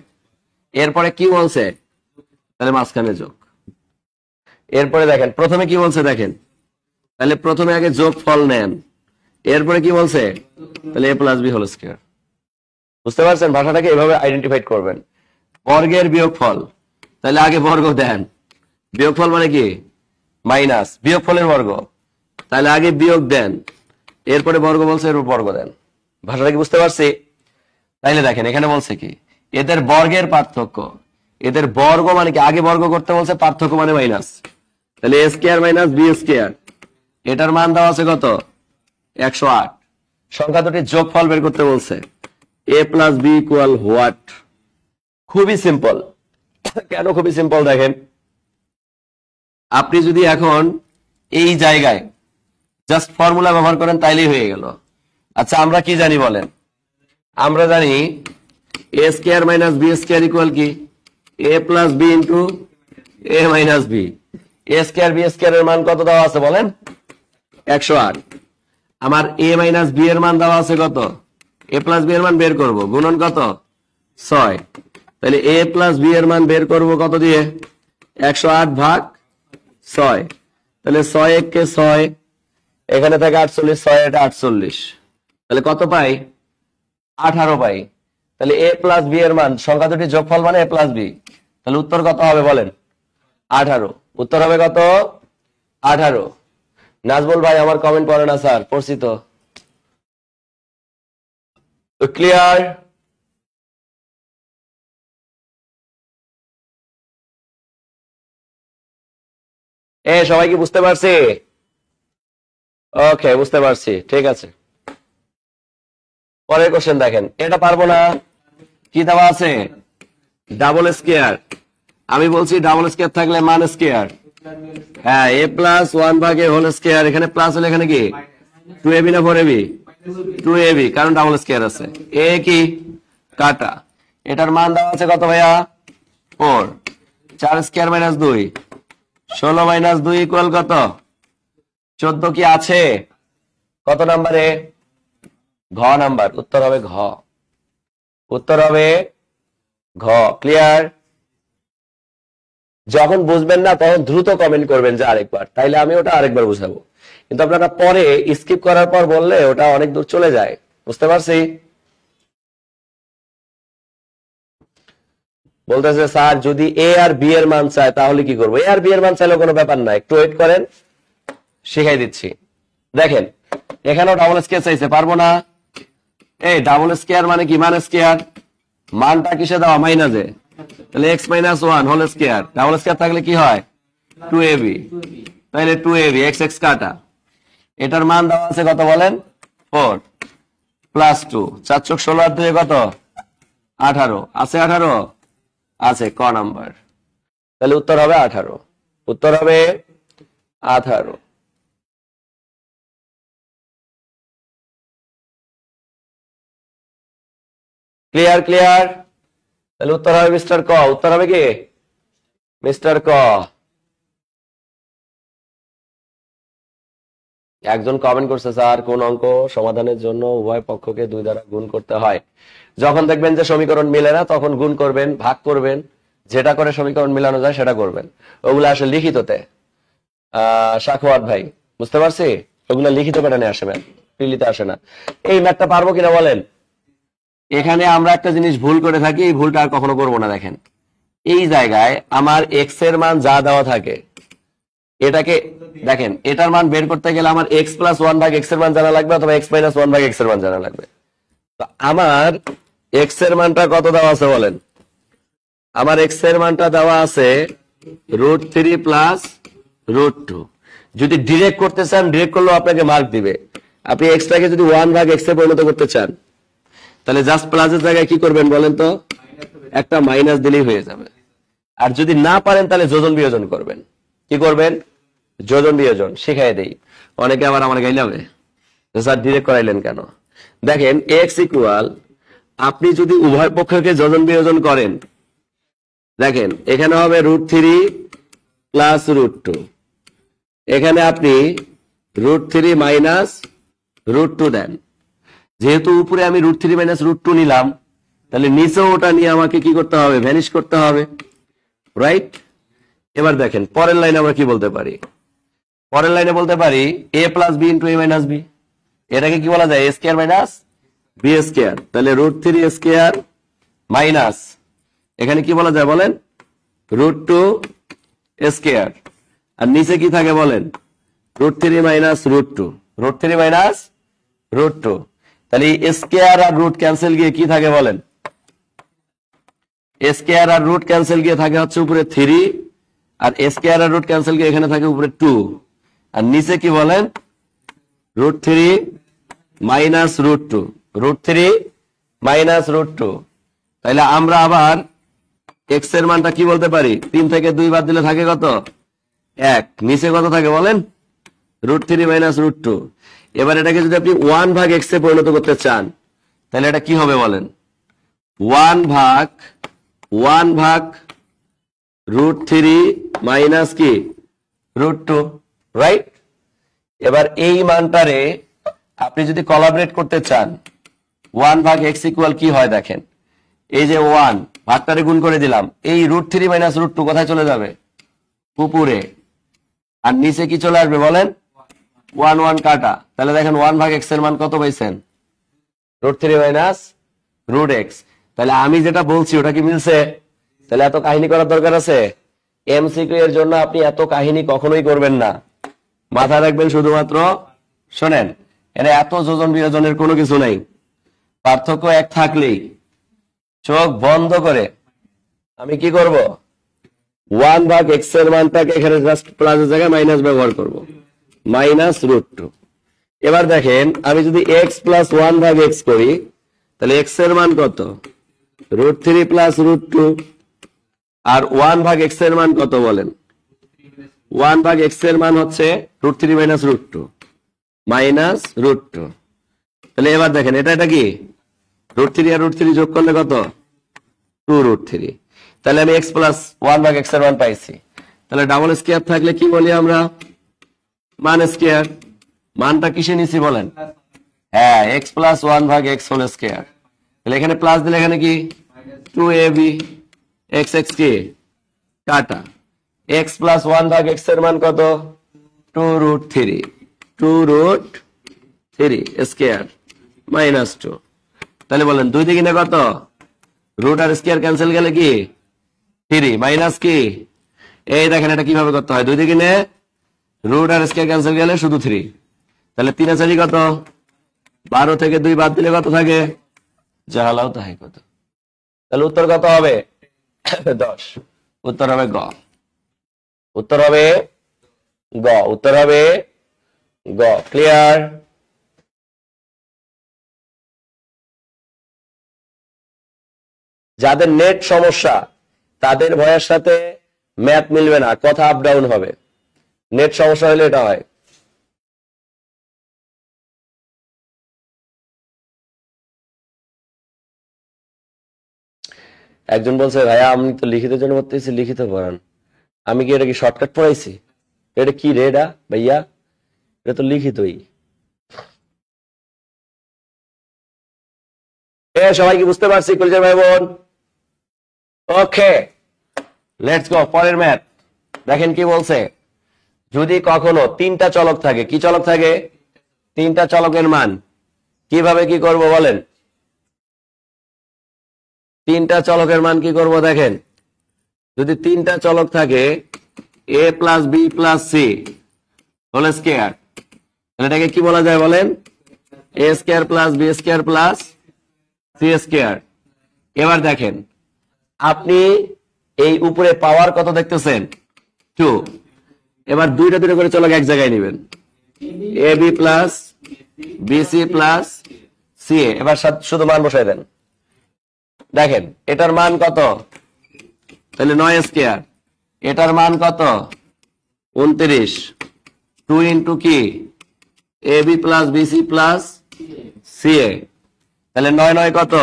A: এরপরে কি বলছে? তাহলে মাঝখানে যোগ। এরপরে দেখেন প্রথমে কি বলছে, দেখেন তাহলে প্রথমে আগে যোগ ফল নেন, এরপরে কি বলছে? তাহলে A plus B whole square. বুঝতে পারছেন? ভাষাটাকে এভাবে আইডেন্টিফাই করবেন। বর্গের বিয়োগফল, তাহলে আগে বর্গ দেন, বিয়োগফল মানে কি? মাইনাস, বিয়োগফলের বর্গ, তাহলে আগে বিয়োগ দেন, এরপরে বর্গ বলছে, এরপর বর্গ দেন। ভাষাটা কি বুঝতে পারছি? তাইলে দেখেন এখানে বলছে কি এদের বর্গের পার্থক্য, এদের বর্গ মানে কি? আগে বর্গ করতে বলছে, পার্থক্য মানে মাইনাস, তাহলে এ স্কয়ার মাইনাস বি স্কয়ার, এটার মান দেওয়া আছে কত? 108। সংখ্যা দুটির যোগফল বের করতে বলছে, এ প্লাস বি ইকুয়াল হোয়াট? খুবই সিম্পল। কেন খুবই সিম্পল? দেখেন আপনি যদি এখন এই জায়গায় জাস্ট ফর্মুলা ব্যবহার করেন তাইলেই হয়ে গেল। আচ্ছা আমরা কি জানি বলেন? আমরা জানি A square minus B square equal কি A plus B into A minus B. A square B square এর মান কত দেওয়া আছে বলেন? 108। আমার এ মাইনাস বি এর মান দেওয়া আছে কত? এ প্লাস বি এর মান বের করব, গুণন কত? 6। তাহলে এ প্লাস বি এর মান বের করব কত দিয়ে? 108 ভাগ 6। তাহলে 6 1 কে 6, এখানে থাকে 48, 6 এটা 48, তাহলে কত পাই? 18 পাই। তাহলে এ প্লাস বি এর মান, সংখ্যা দুটি যোগফল মানে এ প্লাস বি, তাহলে উত্তর কত হবে বলেন? 18। উত্তর হবে কত? 18। নাজবুল ভাই আমার কমেন্ট পড়ে না স্যার, পড়ছি তো। ক্লিয়ার? সবাই কি বুঝতে পারছি? ওকে, বুঝতে পারছি, ঠিক আছে। পরের কোশ্চেন দেখেন, এটা পারবো না। কি দেওয়া আছে? Double square. আমি বলছি ডাবল স্কয়ার থাকলে মান স্কয়ার। হ্যাঁ, এ প্লাস 1 ভাগ এ হোল স্কয়ার, এখানে প্লাস হলে এখানে কি 2ab না 4ab? 2ab, কারণ ডাবল স্কয়ার আছে। এ কি কাটা, এটার মান দেওয়া আছে কত ভাইয়া? 4। 4 স্কয়ার মাইনাস 2, 16 মাইনাস 2 ইকুয়াল কত? 14 কি আছে? কত নাম্বারে? ঘ নাম্বার। উত্তর হবে ঘ। উত্তর হবে ঘ। ক্লিয়ার? যখন বুঝবেন না তখন দ্রুত কমেন্ট করবেন যে আরেকবার, তাইলে আমি ওটা আরেকবার বুঝাবো। কিন্তু আপনারা পরে স্কিপ করার পর বললে ওটা অনেক দূর চলে যায়। বুঝতে পারছি? বলতেছে স্যার যদি এ আর বি এর মান চায় তাহলে কি করবো? এ আর বি এর মান চাইলে কোনো ব্যাপার না, একটু ওয়েট করেন, শিখাই দিচ্ছি। দেখেন এখানেও ডাবল স্কয়ার চাইছে, পারবো না। এই ডাবল স্কয়ার মানে কি? মান স্কয়ার, মানটা কিসে দেওয়া? মাইনাসে। তাহলে x minus 1 whole square, double square থাকলে কি হয়? 2ab। তাহলে 2ab, এক্স এক্স কাটা, এটার মান দেওয়া আছে কত বলেন? 4 প্লাস 2, 4 চোখ 16 আর 2 কত? 18 আছে। 18 আছে, ক নাম্বার। তাহলে উত্তর হবে 18। উত্তর হবে 18। ক্লিয়ার? ক্লিয়ার? তাহলে উত্তর হবে মিস্টার ক। উত্তর হবে কি? মিস্টার ক। একজন কমেন্ট করছে স্যার কোন অঙ্ক সমাধানের জন্য উভয় পক্ষকে 2 দ্বারা গুণ করতে হয়? যখন দেখবেন যে সমীকরণ মিলে না তখন গুণ করবেন, ভাগ করবেন, যেটা করে সমীকরণ মিলানো যায় সেটা করবেন। ওগুলো আসলে লিখিততে। সাখওয়াত ভাই, বুঝতে পারছি? ওগুলো লিখিত প্যাটার্নে আসে, ম্যাম প্রিলিতে আসে না। এই ম্যাথটা পারবো কিনা বলেন? এখানে আমরা একটা জিনিস ভুল করে থাকি, এই ভুলটা আর কখনো করবো না। দেখেন এই জায়গায় আমার এক্স এর মান যা দেওয়া থাকে, এটাকে দেখেন, এটার মান বের করতে গেলে আমার এক্স প্লাস 1 ভাগ এক্স এর মান জানা লাগবে, অথবা এক্স মাইনাস 1 ভাগ এক্স এর মান জানা লাগবে। তো আমার এক্স এর মানটা কত দেওয়া আছে বলেন? আমার এক্স এর মানটা দেওয়া আছে √3 প্লাস √2। যদি ডিরেক্ট করতে চান, ডিরেক্ট করলেও আপনাকে মার্ক দিবে। আপনি এক্সটাকে যদি 1 ভাগ এক্স এ পরিণত করতে চান, তাহলে জাস্ট প্লাসের জায়গায় কি করবেন বলেন তো? একটা মাইনাস দিলেই হয়ে যাবে। আর যদি না পারেন তাহলে যোজন বিয়োজন করবেন। কি করবেন? যোজন বিয়োজন। শিখাই দেই। অনেকে আবার আমার গাইলাবে স্যার ডিরেক্ট করাইলেন কেন? দেখেন এক্স ইকুয়াল, আপনি যদি উভয় পক্ষকে যোজন বিয়োজন করেন, দেখেন এখানে হবে √3 প্লাস √2, এখানে আপনি √3 মাইনাস √2 দেন। যেহেতু উপরে আমি √3 মাইনাস √2 নিলাম, তাহলে নিচেও ওটা নিয়ে আমাকে কি করতে হবে? ভ্যানিশ করতে হবে, রাইট? এবার দেখেন পরের লাইনে আমরা কি বলতে পারি? পরের লাইনে বলতে পারি a plus B into a minus b. এটাকে কি বলা যায়? a square minus B square. তাহলে √3 স্কয়ার মাইনাস, এখানে কি বলা যায় বলেন? √2 স্কয়ার। আর নিচে কি থাকে বলেন? √3 মাইনাস √2, √3 মাইনাস √2। তাহলে স্কয়ার আর রুট ক্যান্সেল গিয়ে কি থাকে বলেন? স্কয়ার আর রুট ক্যান্সেল গিয়ে থাকে হচ্ছে উপরে 3, আর স্কয়ার আর রুট ক্যান্সেল গিয়ে এখানে থাকে উপরে 2, আর নিচে কি বলেন? √3 মাইনাস √2, √3 মাইনাস √2। তাহলে আমরা আবার এক্স এর মানটা কি বলতে পারি? 3 থেকে 2 বাদ দিলে থাকে কত? 1। নিচে কত থাকে বলেন? √3 মাইনাস √2। এবার এটাকে যদি আপনি 1 ভাগ এক্স এ পরিণত করতে চান তাহলে এটা কি হবে বলেন? 1 ভাগ √3 মাইনাস কি √2, রাইট? এবার এই মানটারে আপনি যদি কোলাবরেট করতে চান 1 ভাগ এক্স ইকুয়াল কি হয় দেখেন, এই যে 1 ভাগটারে গুণ করে দিলাম, এই √3 মাইনাস √2 কোথায় চলে যাবে? উপরে। আর নিচে কি চলে আসবে বলেন? 1 1 কাটা। তাহলে দেখেন 1 ভাগ এক্স এর মান কত পাইছেন? √3 মাইনাস √x। তাহলে আমি যেটা বলছি ওটা কি মিলছে? তাহলে এত কাহিনী করার দরকার আছে? এমসিকিউ এর জন্য আপনি এত কাহিনী কখনোই করবেন না, মাথায় রাখবেন শুধুমাত্র শোনেন, এরা এত যোজন বিয়োজনের কোনো কিছু নাই, পার্থক্য এক থাকলেই চোখ বন্ধ করে আমি কি করব? 1 ভাগ এক্স এর মানটাকে এখানে জাস্ট প্লাসের জায়গায় মাইনাস ব্যবহার করব, মাইনাস √2। এবার দেখেন আমি যদি x প্লাস 1 ভাগ এক্স করি তাহলে x এর মান কত? √3 প্লাস √2। আর 1 ভাগ এক্স এর মান কত বলেন? 1 ভাগ এক্স এর মান হচ্ছে √3 মাইনাস √2, মাইনাস √2। তাহলে এবার দেখেন এটা কি √3 আর √3 যোগ করলে কত? 2√3। তাহলে আমি x প্লাস 1 ভাগ এক্স এর মান পাইছি। তাহলে ডাবল স্কয়ার থাকলে কি বলি আমরা? মান স্কয়ার। মানটা কিসে নিছি বলেন? হ্যাঁ, x প্লাস 1 ভাগ এক্স হোল স্কয়ার। তাহলে এখানে প্লাস দিলে এখানে কি 2ab, x x কি কাটা, x প্লাস 1 ভাগ এক্স এর মান কত? 2√3, 2√3 স্কয়ার মাইনাস 2। তাহলে বলেন দুই দিকে কত? রুট আর স্কয়ার ক্যান্সেল গেলে কি 3 মাইনাস কি, এই দেখেন এটা কিভাবে করতে হয়, দুই দিকে রুট আর স্কয়ার ক্যান্সেল গেলে শুধু 3। তাহলে 3 আর 4 কত? 12 থেকে 2 বাদ দিলে কত থাকে? জাহালাও তাই কত। তাহলে উত্তর কত হবে? 10। উত্তর হবে গ। উত্তর হবে গ। উত্তর হবে গ। ক্লিয়ার? যাদের নেট সমস্যা তাদের ভয়ের সাথে ম্যাথ মিলবে না, কথা আপ ডাউন হবে। নেট সমস্যা হলে এটা হয়। একজন বলছে ভাইয়া আমি তো লিখিতের জন্য করতেছি, লিখিত পড়ান। আমি কি এটা কি শর্টকাট পড়াইছি? এটা কি রে এটা ভাইয়া? এটা তো লিখিতই। সবাই কি বুঝতে পারছি কলেজের ভাই বোন? ওকে, লেটস গো পরের ম্যাথ। দেখেন কি বলছে, যদি কখনো 3টা চলক থাকে, কি চলক থাকে? 3টা চলকের মান কিভাবে কি করব বলেন? 3টা চলকের মান কি করব দেখেন, যদি 3টা চলক থাকে a plus b plus c whole square, তাহলে এটাকে কি বলা যায় বলেন? a square plus B square plus c square. এবার দেখেন আপনি এই উপরে পাওয়ার কত দেখতেছেন? 2। এবার দুইটা করে চলক এক জায়গায় নেবেন, A B plus BC plus C A. এবার শুধু মান বসাই দেন। দেখেন এটার মান কত? তাহলে 9 স্কয়ার। এটার মান কত? 29। 2 ইন্টু কি A B plus BC plus C A. তাহলে 9 9 কত?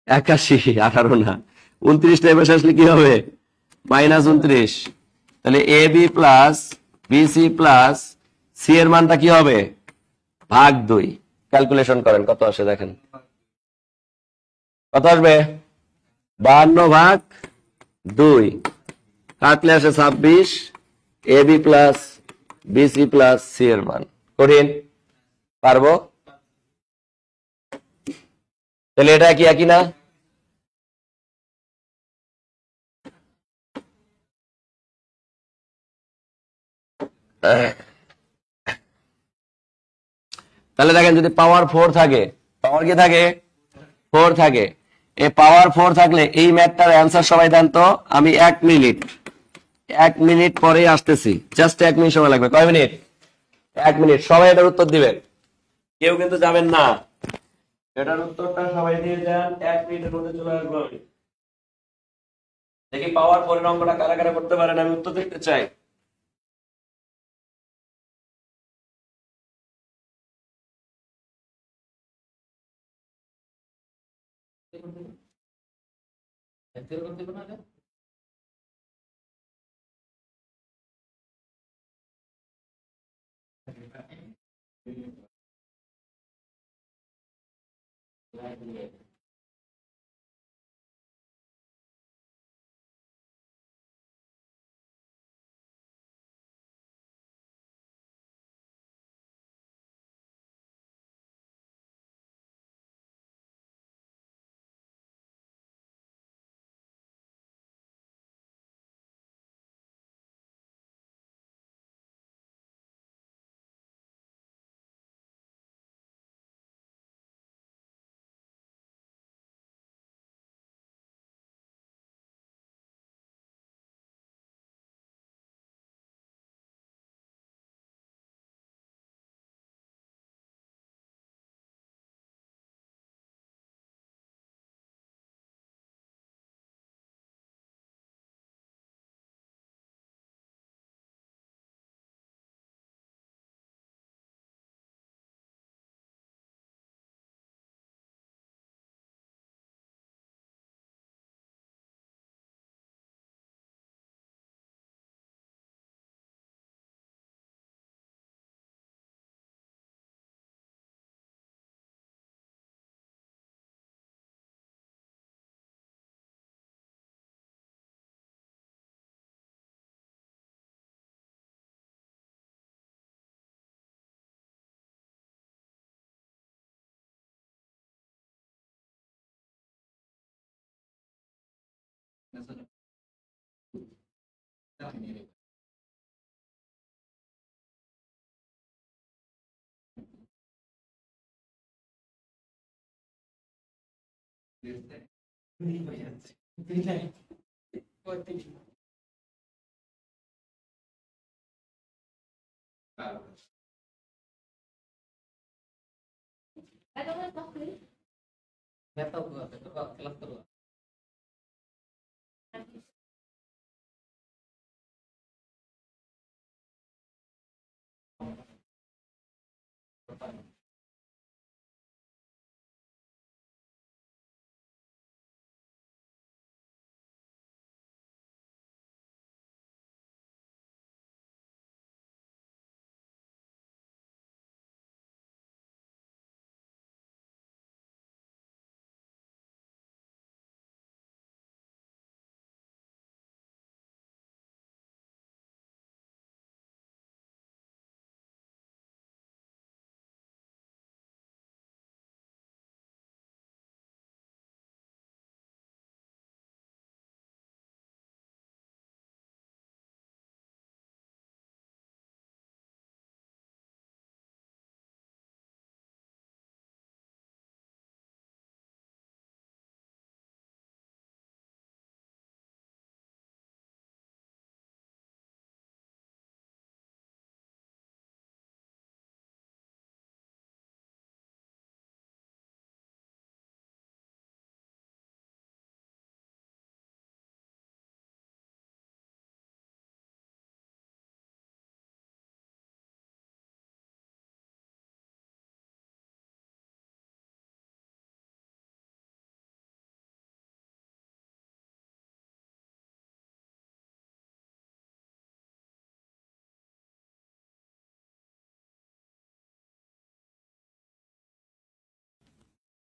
A: 81। 18 না, 29 টা এবার আসলে কি হবে? মাইনাস 29। তাহলে A B plus BC plus C এর মানটা কি হবে? ভাগ 2। ক্যালকুলেশন করেন কত আসে দেখেন, কত আসবে? 52 ভাগ 2 কাটলে আসে 26। A B plus BC plus C এর মান। কঠিন? পারবো? তাহলে এটা কি একই না? তাহলে দেখেন যদি পাওয়ার 4 থাকে, পাওয়ার কি থাকে? 4 থাকে। এই পাওয়ার 4 থাকলে এই ম্যাথটার অ্যান্সার সবাই দেন তো। আমি 1 মিনিট পরে আসতেছি, জাস্ট 1 মিনিট সময় লাগবে। কয় মিনিট? 1 মিনিট। সবাই এটার উত্তর দিবেন, কেউ কিন্তু যাবেন না। এটার উত্তরটা সবাই দিয়ে যান, 1 মিনিটের মধ্যে চলে আসবো। দেখি পাওয়ার 4 এর অঙ্কটা কারা কারা করতে পারেন, আমি উত্তর দেখতে চাই।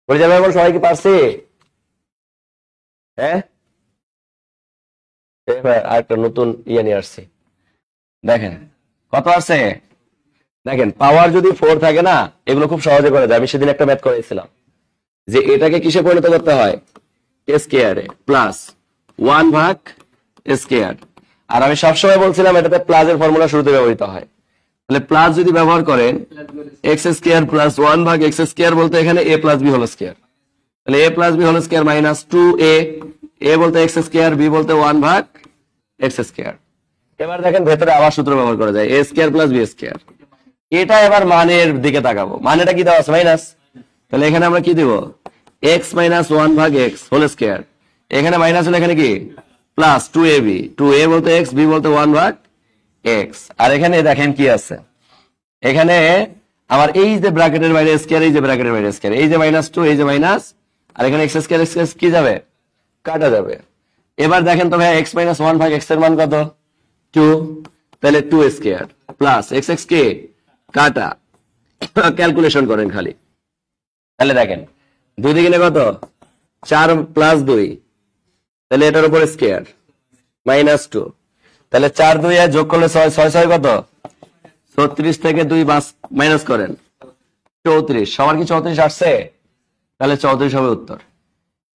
A: বলে যাবে এখন সবাই কি পারছি? হ্যাঁ, আরেকটা নতুন ইয়ে নিয়ে আসছি। দেখেন কত আছে, দেখেন পাওয়ার যদি 4 থাকে না, এগুলো খুব সহজে করা যায়। আমি সেদিন একটা ম্যাথ করেছিলাম যে এটাকে কিসে পরিণত করতে হয়, স্কয়ারে প্লাস 1 ভাগ স্কয়ার। আর আমি সবসময় বলছিলাম এটাতে প্লাসের ফর্মুলা শুরুতে ব্যবহৃত হয়। তাহলে প্লাস যদি ব্যবহার করেন এক্স স্কয়ার প্লাস 1 ভাগ এক্স স্কয়ার বলতে এখানে A plus B whole square, তাহলে A plus B whole square minus 2a, A বলতে এক্স স্কয়ার, বি বলতে 1 ভাগ এক্স স্কয়ার। এবার দেখেন ভেতরে আবার সূত্র ব্যবহার করা যায়, এ স্কয়ার প্লাস বি স্কয়ার। এটা এবার মানের দিকে তাকাবো, মানেটা কি দেওয়া আছে মাইনাস, তাহলে এখানে আমরা কি দিব, এক্স মাইনাস 1 ভাগ এক্স হোল স্কয়ার। এখানে মাইনাস হলে এখানে কি প্লাস 2ab, 2a বলতে এক্স, বি বলতে 1 ভাগ এক্স। আর এখানে দেখেন কি আছে, এখানে আমার এই যে ব্র্যাকেটের বাইরে স্কয়ার, এই যে ব্র্যাকেটের বাইরে স্কয়ার, এই যে মাইনাস 2, এই যে মাইনাস, আর এখানে এক্স স্কয়ার কি যাবে, কাটা যাবে। এবার দেখেন তো ভাই এক্স মাইনাস ওয়ান ভাগ এক্স এর মান কত, 2, তাহলে 2 স্কয়ার প্লাস এক্স এক্স কে কাটা, ক্যালকুলেশন করেন খালি। তাহলে দেখেন 2 দিকে কত, 4 প্লাস 2, তাহলে এটার উপর স্কয়ার মাইনাস 2, তাহলে 4 2 যোগ করলে 6, 6 6 কত 36 থেকে 2 মাইনাস করেন 34। সবার কি 34 আসছে? তাহলে 34 হবে উত্তর।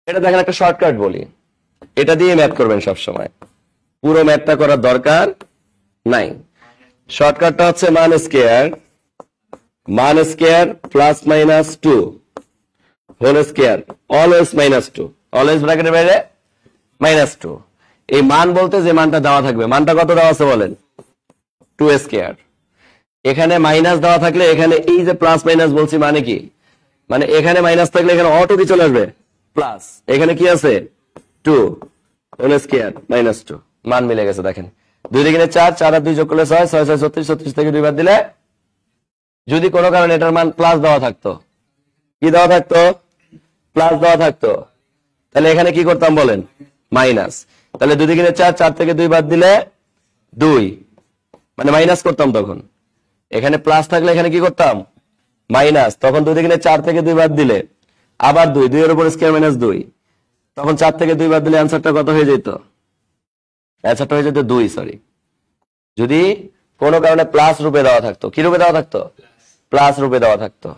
A: এটা দেখেন একটা শর্টকাট বলি, এটা দিয়ে ম্যাথ করবেন সব সময়, পুরো ম্যাথটা করার দরকার নাই। শর্টকাটটা হচ্ছে মান square plus minus 2 whole square, always minus 2, always ব্র্যাকেটের বাইরে মাইনাস 2। এই মান বলতে যে মানটা দেওয়া থাকবে, মানটা কত দেওয়া আছে বলেন, 2 স্কয়ার। এখানে মাইনাস দেওয়া থাকলে এখানে এই যে প্লাস মাইনাস বলছি মানে কি, মানে এখানে মাইনাস থাকলে এখানে অটো কি চলে আসবে প্লাস, এখানে কি আছে 2 হোল স্কয়ার মাইনাস 2, মান মিলে গেছে। দেখেন 2 দিকে 4, 4 আর 2 যোগ করলে 6, 6 6 36, 36 থেকে 2 বাদ দিলে, যদি কোনো কারণে এটার মান প্লাস দেওয়া থাকতো, কি দেওয়া থাকতো, প্লাস দেওয়া থাকতো, তাহলে এখানে কি করতাম বলেন, মাইনাস। তাহলে 2 দিকে 4, 4 থেকে 2 বাদ দিলে 2, মানে মাইনাস করতাম তখন। এখানে প্লাস থাকলে এখানে কি করতাম, মাইনাস, তখন 2 দিকে 4 থেকে 2 বাদ দিলে আবার 2, 2 এর উপর স্কয়ার মাইনাস 2, তখন 4 থেকে 2 বাদ দিলে অ্যান্সারটা কত হয়ে যেত, অ্যান্সারটা হয়ে যেত 2, সরি। যদি কোনো কারণে প্লাস রূপে দেওয়া থাকতো, কি রূপে দেওয়া থাকতো, প্লাস রূপে দেওয়া থাকতো।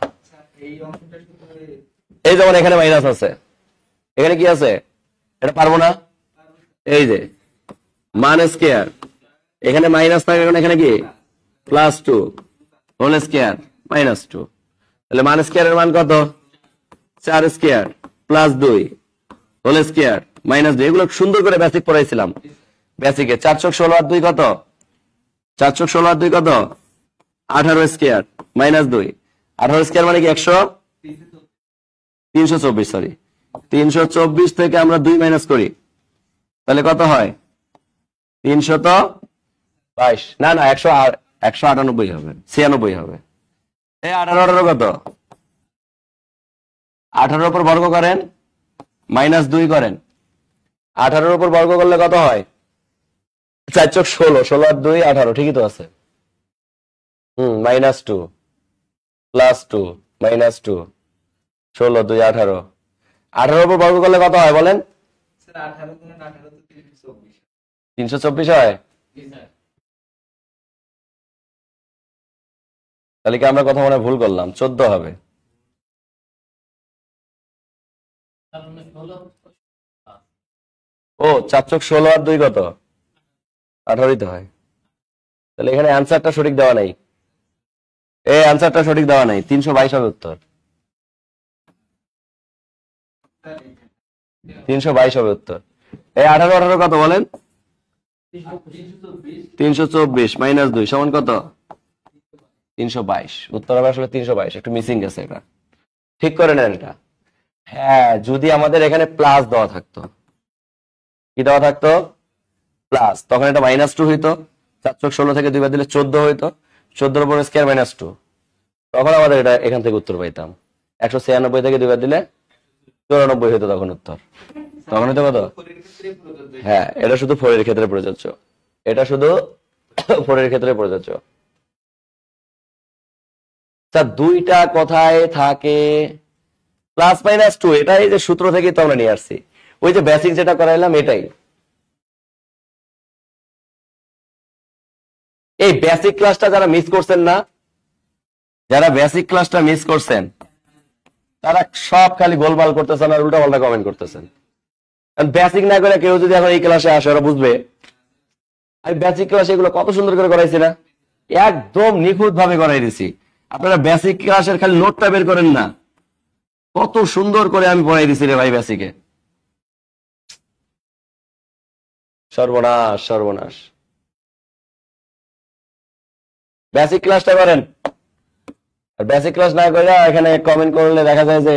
A: এই যেমন এখানে মাইনাস আছে, এখানে কি আছে, এটা পারবো না, এই যে মান স্কয়ার, এখানে মাইনাস থাকে, এখানে কি প্লাস 2 হোল স্কয়ার মাইনাস 2, তাহলে মান স্কয়ারের মান কত, 4 square plus 2 whole square minus 2। এগুলো সুন্দর করে বেসিক পড়াইছিলাম, বেসিকে 4 × 16 আর 2 কত, 4 × 16 আর 2 কত, 18 স্কয়ার মাইনাস 2, 18 স্কয়ার মানে কি 324, সরি 324 থেকে আমরা 2 মাইনাস করি, তাহলে কত হয় 322, না না 198 হবে, 96 হবে। এই 18 কত, 18 উপর বর্গ করেন মাইনাস 2 করেন, 18 উপর বর্গ করলে কত হয়, 4 × 16, 16 আর 2 18, ঠিকই তো আছে। মাইনাস 2 প্লাস 2 মাইনাস 2, 16 2 18, 18 উপর বর্গ করলে কত হয় বলেন, 324 হয়। তাহলে কি আমরা কথা মনে ভুল করলাম, 14 হবে। ও 4 × 16 আর 2 কত, 18 তো হয়। তাহলে এখানে অ্যান্সারটা সঠিক দেওয়া নাই, এই অ্যান্সারটা সঠিক দেওয়া নাই, 322 হবে উত্তর, 322 হবে উত্তর। এই 18 18 কত বলেন, 324 মাইনাস 2 সমান কত, 322। উত্তর হবে আসলে 322, একটু মিসিং গেছে, এটা ঠিক করে নেন এটা। হ্যাঁ, যদি আমাদের এখানে প্লাস দেওয়া থাকতো, কি দেওয়া থাকতো, প্লাস, তখন এটা মাইনাস 2 হইতো, 4 × 16 থেকে 2 বাদ দিলে 14 হইতো, 14 উপর স্কয়ার মাইনাস 2, তখন আমাদের এটা এখান থেকে উত্তর পাইতাম। 196 থেকে 2 বাদ দিলে 94 হইতো তখন উত্তর, তখন হইতো কত, হ্যাঁ এটা শুধু 4 এর ক্ষেত্রে প্রযোজ্য, এটা শুধু 4 এর ক্ষেত্রে প্রযোজ্য। দুইটা কোথায় থাকে, প্লাস মাইনাস 2, এটাই যে সূত্র থেকে তো আমরা নিয়ে আসছি, ওই যে বেসিক যেটা করাইলাম এটাই। এই বেসিক ক্লাসটা যারা মিস করছেন না, যারা বেসিক ক্লাসটা মিস করছেন, তারা সব খালি গোলমাল করতেছেন আর উল্টা পাল্টা কমেন্ট করতেছেন। বেসিক না করে কেউ যদি এখন এই ক্লাসে আসে, ওরা বুঝবে আমি বেসিক ক্লাসে এগুলো কত সুন্দর করে করাইছি না, একদম নিখুঁত ভাবে করাই দিছি। আপনারা বেসিক ক্লাসের খালি নোটটা বের করেন না, কত সুন্দর করে আমি পড়াই দিছি রে ভাই বেসিকে। সর্বনাশ সর্বনাশ, বেসিক ক্লাসটা করেন। আর বেসিক ক্লাস না করে এখানে কমেন্ট করলে দেখা যায় যে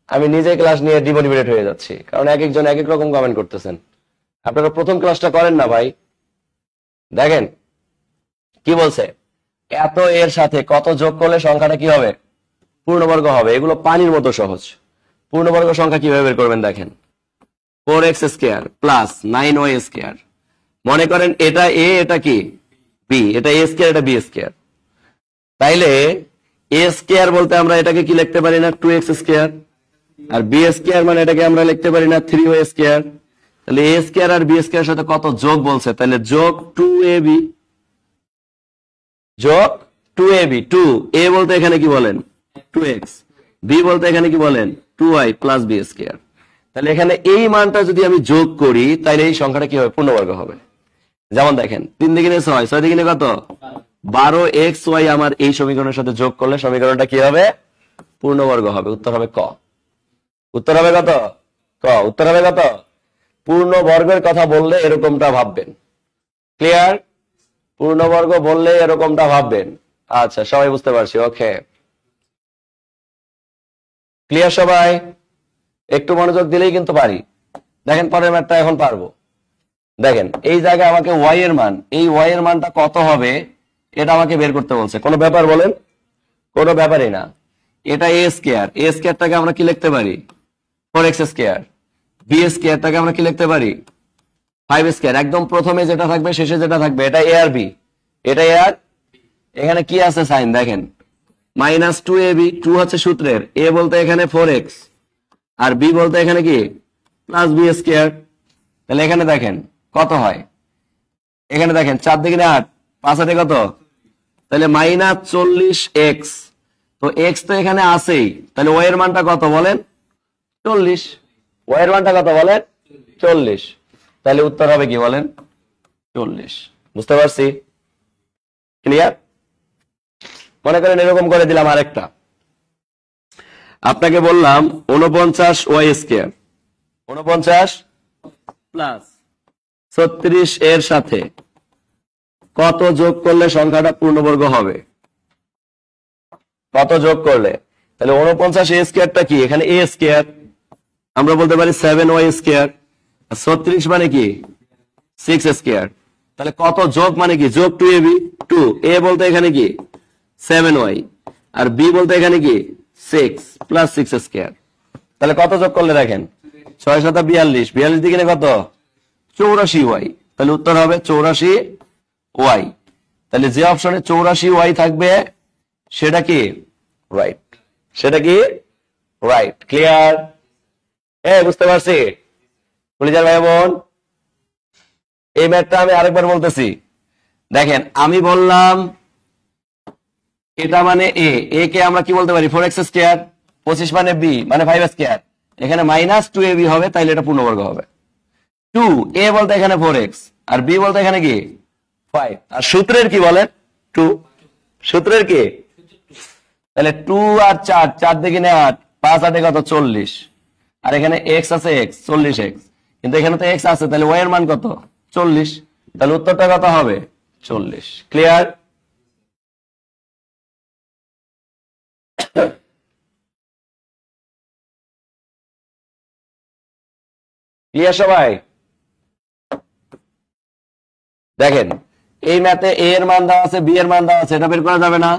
A: আমি নিজে ক্লাস নিয়ে ডিমোটিভেটেড হয়ে যাচ্ছি, কারণ এক একজন এক এক রকম কমেন্ট করতেছেন। আপনারা প্রথম ক্লাসটা করেন না ভাই। দেখেন কি বলছে, এত এর সাথে কত যোগ করলে সংখ্যাটা কি হবে, পূর্ণবর্গ হবে। এগুলো পানির মতো সহজ, পূর্ণবর্গ সংখ্যা কিভাবে বের করবেন দেখেন, 4x square plus 9y square. মনে করেন এটা a, এটা কি b, এটা a স্কয়ার, এটা b স্কয়ার। তাইলে a স্কয়ার বলতে আমরা এটাকে কি লিখতে পারি না 2x স্কয়ার, আর b স্কয়ার মানে এটাকে আমরা লিখতে পারি না 3y স্কয়ার। তাহলে a স্কয়ার আর b স্কয়ার সাথে কত যোগ বলছে, তাহলে যোগ 2ab, যোগ 2ab। 2a বলতে এখানে কি বলেন 2x, b বলতে এখানে কি বলেন 2y প্লাস b স্কয়ার। তাহলে এখানে এই মানটা যদি আমি যোগ করি তাহলে এই সংখ্যাটা কি হবে, পূর্ণবর্গ হবে। যেমন দেখেন 3 দুগুণে 6, 6 দুগুণে কত 12xy, আমার এই সমীকরণের সাথে যোগ করলে সমীকরণটা কি হবে, পূর্ণবর্গ হবে। উত্তর হবে ক। উত্তর হবে কত, ক। উত্তর হবে কত, পূর্ণবর্গের কথা বললে এরকমটা ভাববেন। ক্লিয়ার? পূর্ণবর্গ বললে এরকমটা ভাববেন। আচ্ছা, সবাই বুঝতে পারছি, ওকে। ক্লিয়ার সবাই? একটু মনোযোগ দিলেই কিন্তু পারি। দেখেন পরের ম্যাথটা এখন পারবো। দেখেন এই জায়গায় আমাকে y এর মান, এই y এর মানটা কত হবে এটা আমাকে বের করতে বলছে। কোনো ব্যাপার বলেন? কোনো ব্যাপারই না। এটা a স্কয়ার, a স্কয়ারটাকে আমরা কি লিখতে পারি 4x স্কয়ার। b স্কয়ারটাকে আমরা কি লিখতে পারি 5 স্কয়ার। একদম প্রথমে যেটা থাকবে শেষে যেটা থাকবে, এটা a আর b, এটা a আর, এখানে কি আছে সাইন দেখেন -2ab, 2 হচ্ছে সূত্রের, a বলতে এখানে 4x আর b বলতে এখানে কি প্লাস b স্কয়ার। তাহলে এখানে দেখেন কত হয়, এখানে দেখেন 4 দুগুণে 8, 5 8 কত, তাহলে -40x। তো x তো এখানে আছেই, তাহলে y এর মানটা কত বলেন 40। y এর মানটা কত বলেন 40। তাহলে উত্তর হবে কি বলেন 40। বুঝতে পারছি? ক্লিয়ার? মনে করেন এরকম করে দিলাম আরেকটা, আপনাকে বললাম 49y স্কয়ার, 49 প্লাস 36 এর সাথে কত যোগ করলে সংখ্যাটা পূর্ণবর্গ হবে, কত যোগ করলে। তাহলে 49 a স্কয়ারটা কি, এখানে a স্কয়ার, আমরা বলতে পারি 7y স্কয়ার, 36 মানে কি 6 স্কয়ার। তাহলে কত যোগ মানে কি, যোগ 2ab, 2a বলতে এখানে কি 7y আর b বলতে এখানে কি 6 প্লাস 6 স্কয়ার। তাহলে কত যোগ করলে দেখেন 6 7 42, 42 দিকে কত 84y। তাহলে উত্তর হবে 84y। তাহলে যে অপশনে 84y থাকবে সেটা কি রাইট, সেটা কি রাইট। ক্লিয়ার? বুঝতে পারছি পুলিজার ভাই বোন? এই ম্যাথটা আমি আরেকবার বলতেছি। দেখেন আমি বললাম এটা মানে a, a কে আমরা কি বলতে পারি 4x স্কয়ার, 25 মানে b মানে 5 স্কয়ার, এখানে -2ab হবে, তাইলে এটা পূর্ণবর্গ হবে। 2a বলতে এখানে 4x আর b বলতে এখানে কি 5, আর সূত্রের কি বলেন 2, সূত্রের কি, তাহলে 2 আর 4, 4 দুগুণে 8, 5 8 কত 40, আর এখানে x আছে x 40x, কিন্তু এখানে তো x আছে, তাহলে y এর মান কত 40। তাহলে উত্তরটা কত হবে 40। ক্লিয়ার? ক্লিয়ার সবাই? দেখেন এই ম্যাথে a এর মান দেওয়া আছে, b এর মান দেওয়া আছে, এটা বের করা যাবে না।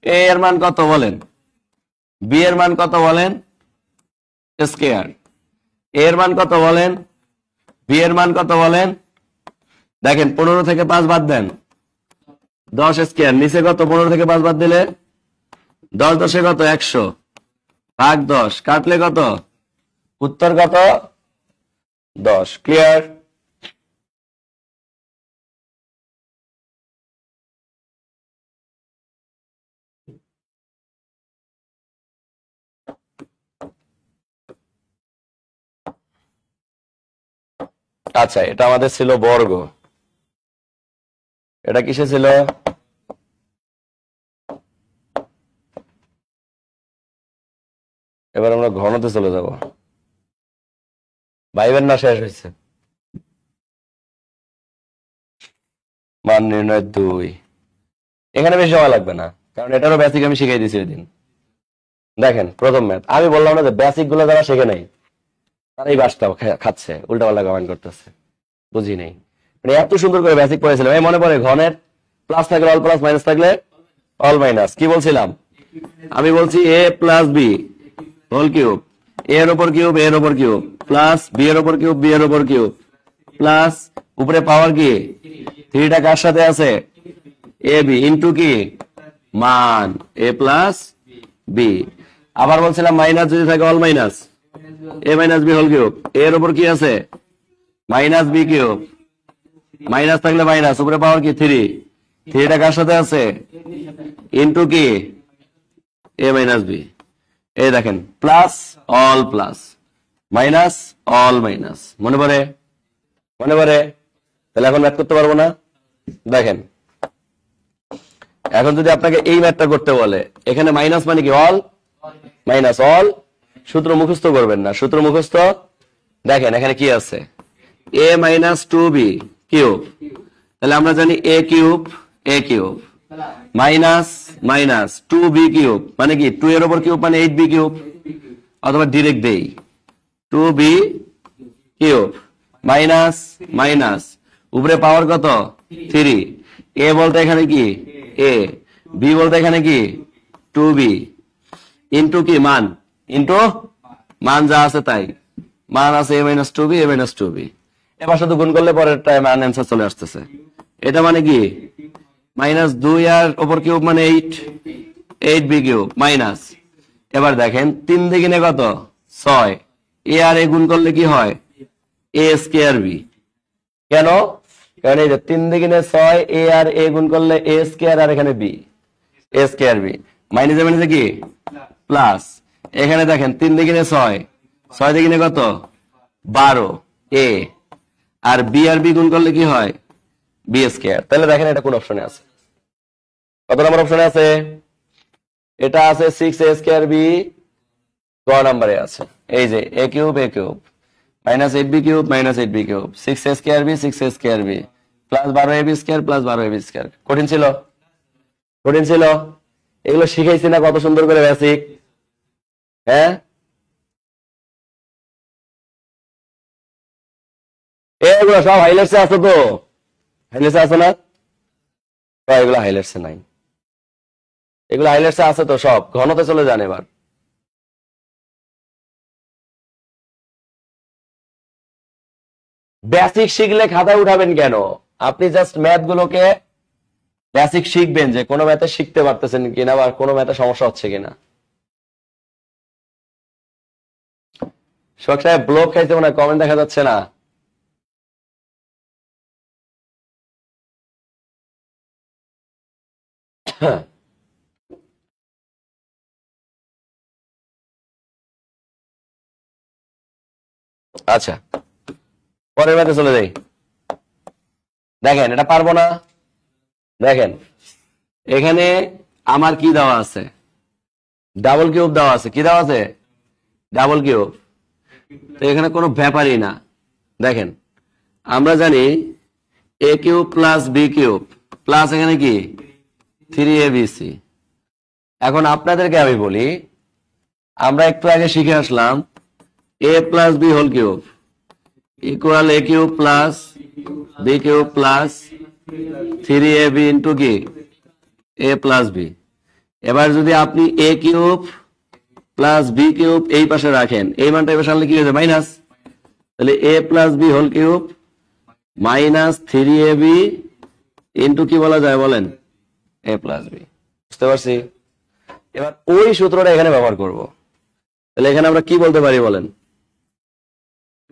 A: a এর মান কত বলেন, b এর মান কত বলেন স্কয়ার, a এর মান কত বলেন, b এর মান কত বলেন। দেখেন 15 থেকে 5 বাদ দেন 10 স্কয়ার, নিচে কত 15 থেকে 5 বাদ দিলে 10 10 কত 100 ভাগ 10, কাটলে কত উত্তর কত 10। ক্লিয়ার? আচ্ছা, এটা আমাদের ছিল বর্গ, এটা কিসে ছিল, এবার আমরা ঘনতে চলে যাব। ভাইবেন না, শেষ হয়েছে। মান নির্ণয় 2, এখানে বেশি সময় লাগবে না, কারণ এটারও বেসিক আমি শিখাই দিয়েছি ওই দিন। দেখেন প্রথম ম্যাথ, আমি বললাম না যে বেসিক গুলো যারা শেখে নাই তারাই বাসটা খাচ্ছে, উল্টা পাল্টা কমেন্ট করতেছে, বুঝি নেই। মানে এত সুন্দর করে বেসিক পড়েছিলাম, এই মনে পড়ে ঘনের প্লাস থাকলে অল প্লাস, মাইনাস থাকলে অল মাইনাস। কি বলছিলাম আমি, বলছি a plus b whole cube A এর উপর কিউব এর উপর কিউব প্লাস বি এর উপর কিউব বি এর উপর কিউব প্লাস উপরে পাওয়ার কি 3টা কার সাথে আছে এ বি ইনটু কি মান এ প্লাস বি। আবার বলছিলাম মাইনাস যদি থাকে অল মাইনাস এ মাইনাস বি হোল কিউব এর উপর কি আছে মাইনাস বি কিউব মাইনাস থাকলে মাইনাস উপরে পাওয়ার কি 3টা কার সাথে আছে ইনটু কি এ মাইনাস বি। এই দেখেন plus all plus minus all minus মনে পড়ে তাহলে এখন ম্যাথ করতে পারবো না। দেখেন এখন যদি আপনাকে এই ম্যাথটা করতে বলে এখানে মাইনাস মানে কি অল মাইনাস অল সূত্র মুখস্থ করবেন না সূত্র মুখস্থ দেখেন এখানে কি আছে এ মাইনাস 2b কিউব তাহলে আমরা জানি A cube minus minus 2b cube মানে কি 2 এর উপর কিউব মানে 8b কিউব অথবা ডাইরেক্ট দেই 2b কিউব মাইনাস মাইনাস উপরে পাওয়ার কত 3 এ বলতে এখানে কি এ বি বলতে এখানে কি 2b ইনটু কি মান যা আছে তাই মান আছে a minus 2b a minus 2b এবার শুধু গুণ করলে পরের টাইম আনসার চলে আসতেছে। এটা মানে কি মাইনাস 2 আর উপর কিউব মানে 8b কিউব মাইনাস এবার দেখেন 3 দ্বিগুণে কত 6 এ আর এ গুণ করলে কি হয় a স্কয়ার b কেন কারণ এই যে 3 দ্বিগুণে 6 এ আর এ গুণ করলে a স্কয়ার আর এখানে b a স্কয়ার b মাইনাসে মাইনাসে কি প্লাস এখানে দেখেন 3 দ্বিগুণে 6 দ্বিগুণে কত 12 এ আর বি আর বি গুণ করলে কি হয় বি স্কয়ার। তাহলে দেখেন এটা কোন অপশনে আছে কত নম্বর অপশনে আছে এটা আছে 6a স্কয়ার বি ক নম্বরে আছে এই যে a cube minus 8b cube minus 8b cube 6a square b plus 12ab square plus 12ab square. কঠিন ছিল এগুলো শিখাইছি না কত সুন্দর করে বেসিক হ্যাঁ এগুলো সব হাইলাইটসে আছে তো হাইলাইটসে আছে না এগুলো হাইলাইটসে নাই এগুলো হাইলাইটসে আছে তো সব ঘনতে চলে যান। এবার বেসিক শিখলে খাতায় উঠাবেন কেন আপনি জাস্ট ম্যাথ গুলোকে বেসিক শিখবেন যে কোনো ম্যাথে শিখতে পারতেছেন কিনা বা কোনো ম্যাথে সমস্যা হচ্ছে কিনা। শোক সাহেব ব্লক খাইতে মনে হয় কমেন্ট দেখা যাচ্ছে না আচ্ছা পরের ম্যাথে চলে যাই। দেখেন এটা পারবো না দেখেন এখানে আমার কি দেওয়া আছে ডাবল কিউব দেওয়া আছে কি দেওয়া আছে ডাবল কিউব তো এখানে কোনো ব্যাপারই না। দেখেন আমরা জানি A cube plus B cube plus এখানে কি 3abc। এখন আপনাদেরকে আমি বলি আমরা একটু আগে শিখে আসলাম a plus B whole cube equal a cube plus B cube plus 3ab into কি a প্লাস বি। এবার যদি আপনি a cube plus B cube এই পাশে রাখেন এই মানটা এবার সামনে কি হয়ে যায় মাইনাস তাহলে a plus B whole cube minus 3ab into কি বলা যায় বলেন a প্লাস বি। বুঝতে পারছি এবার ওই সূত্রটা এখানে ব্যবহার করব। তাহলে এখানে আমরা কি বলতে পারি বলেন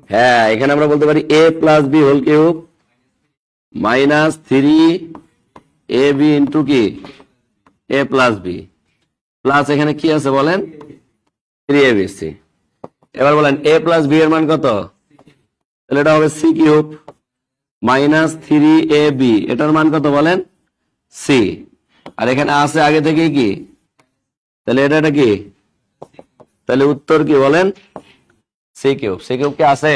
A: হ্যাঁ এখানে আমরা বলতে পারি a plus B whole cube minus 3ab into কি a প্লাস বি প্লাস এখানে কি আছে বলেন 3abc। এবার বলেন a প্লাস বি এর মান কত তাহলে এটা হবে c কিউব মাইনাস 3ab এটার মান কত বলেন c আর এখানে আছে আগে থেকে কি তাহলে এটা কি তাহলে উত্তর কি বলেন c কিউব কি আছে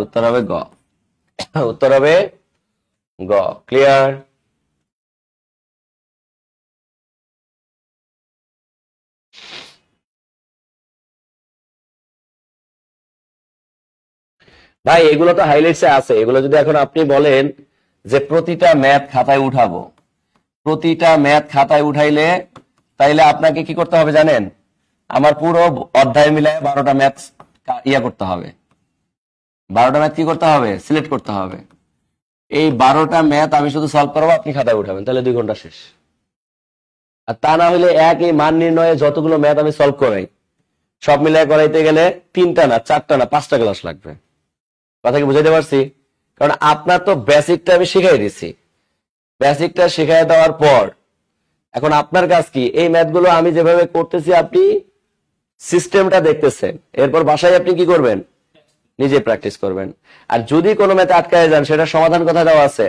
A: উত্তর হবে গ ক্লিয়ার। ভাই এগুলো তো হাইলাইটসে আছে এগুলো যদি এখন আপনি বলেন যে প্রতিটা ম্যাথ খাতায় উঠাইলে তাইলে আপনাকে কি করতে হবে জানেন আমার পুরো অধ্যায় মিলায় 12টা ম্যাথ ইয়া করতে হবে, 12টা ম্যাথ কি করতে হবে, সিলেক্ট করতে হবে। এই 12টা ম্যাথ আমি শুধু সলভ করবো, আপনি খাতায় উঠাবেন, তাহলে 2 ঘন্টা শেষ। আর তা না হলে এই মান নির্ণয়ে যতগুলো ম্যাথ আমি সলভ করাই, সব মিলায় করাইতে গেলে 3টা না 4টা না 5টা ক্লাস লাগবে। কথা কি বুঝাইতে পারছি? কারণ আপনার তো বেসিকটা আমি শিখাই দিচ্ছি, বেসিকটা শিখাই দেওয়ার পর এখন আপনার কাজ কি, এই ম্যাথগুলো আমি যেভাবে করতেছি আপনি সিস্টেমটা দেখতেছেন, এরপর বাসায় আপনি কি করবেন, নিজে প্র্যাকটিস করবেন। আর যদি কোনো ম্যাথে আটকায় যান, সেটা সমাধান কোথায় দেওয়া আছে,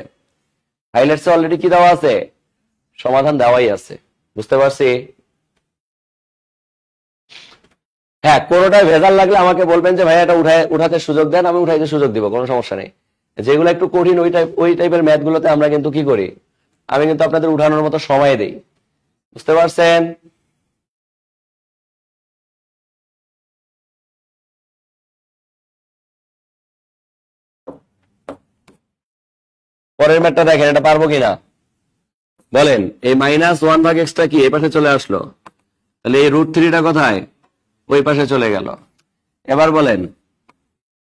A: হাইলাইটসে অলরেডি কি দেওয়া আছে, সমাধান দেওয়াই আছে। বুঝতে পারছি? হ্যাঁ, কোনোটাই ভেজাল লাগলে আমাকে বলবেন যে ভাই এটা উঠাতে সুযোগ দেন, আমি উঠাইতে সুযোগ দিব, কোনো সমস্যা নেই। যেগুলো একটু কঠিন ওই টাইপের ম্যাথ গুলোতে আমরা কিন্তু কি করি, আমি কিন্তু আপনাদের উঠানোর মতো সময় দেই। বুঝতে পারছেন? পরের ম্যাথটা দেখেন, এটা পারবো কিনা বলেন। এই -1/x কি এই পাশে চলে আসলো, তাহলে এই √3টা কোথায়, ওই পাশে চলে গেল। এবার বলেন,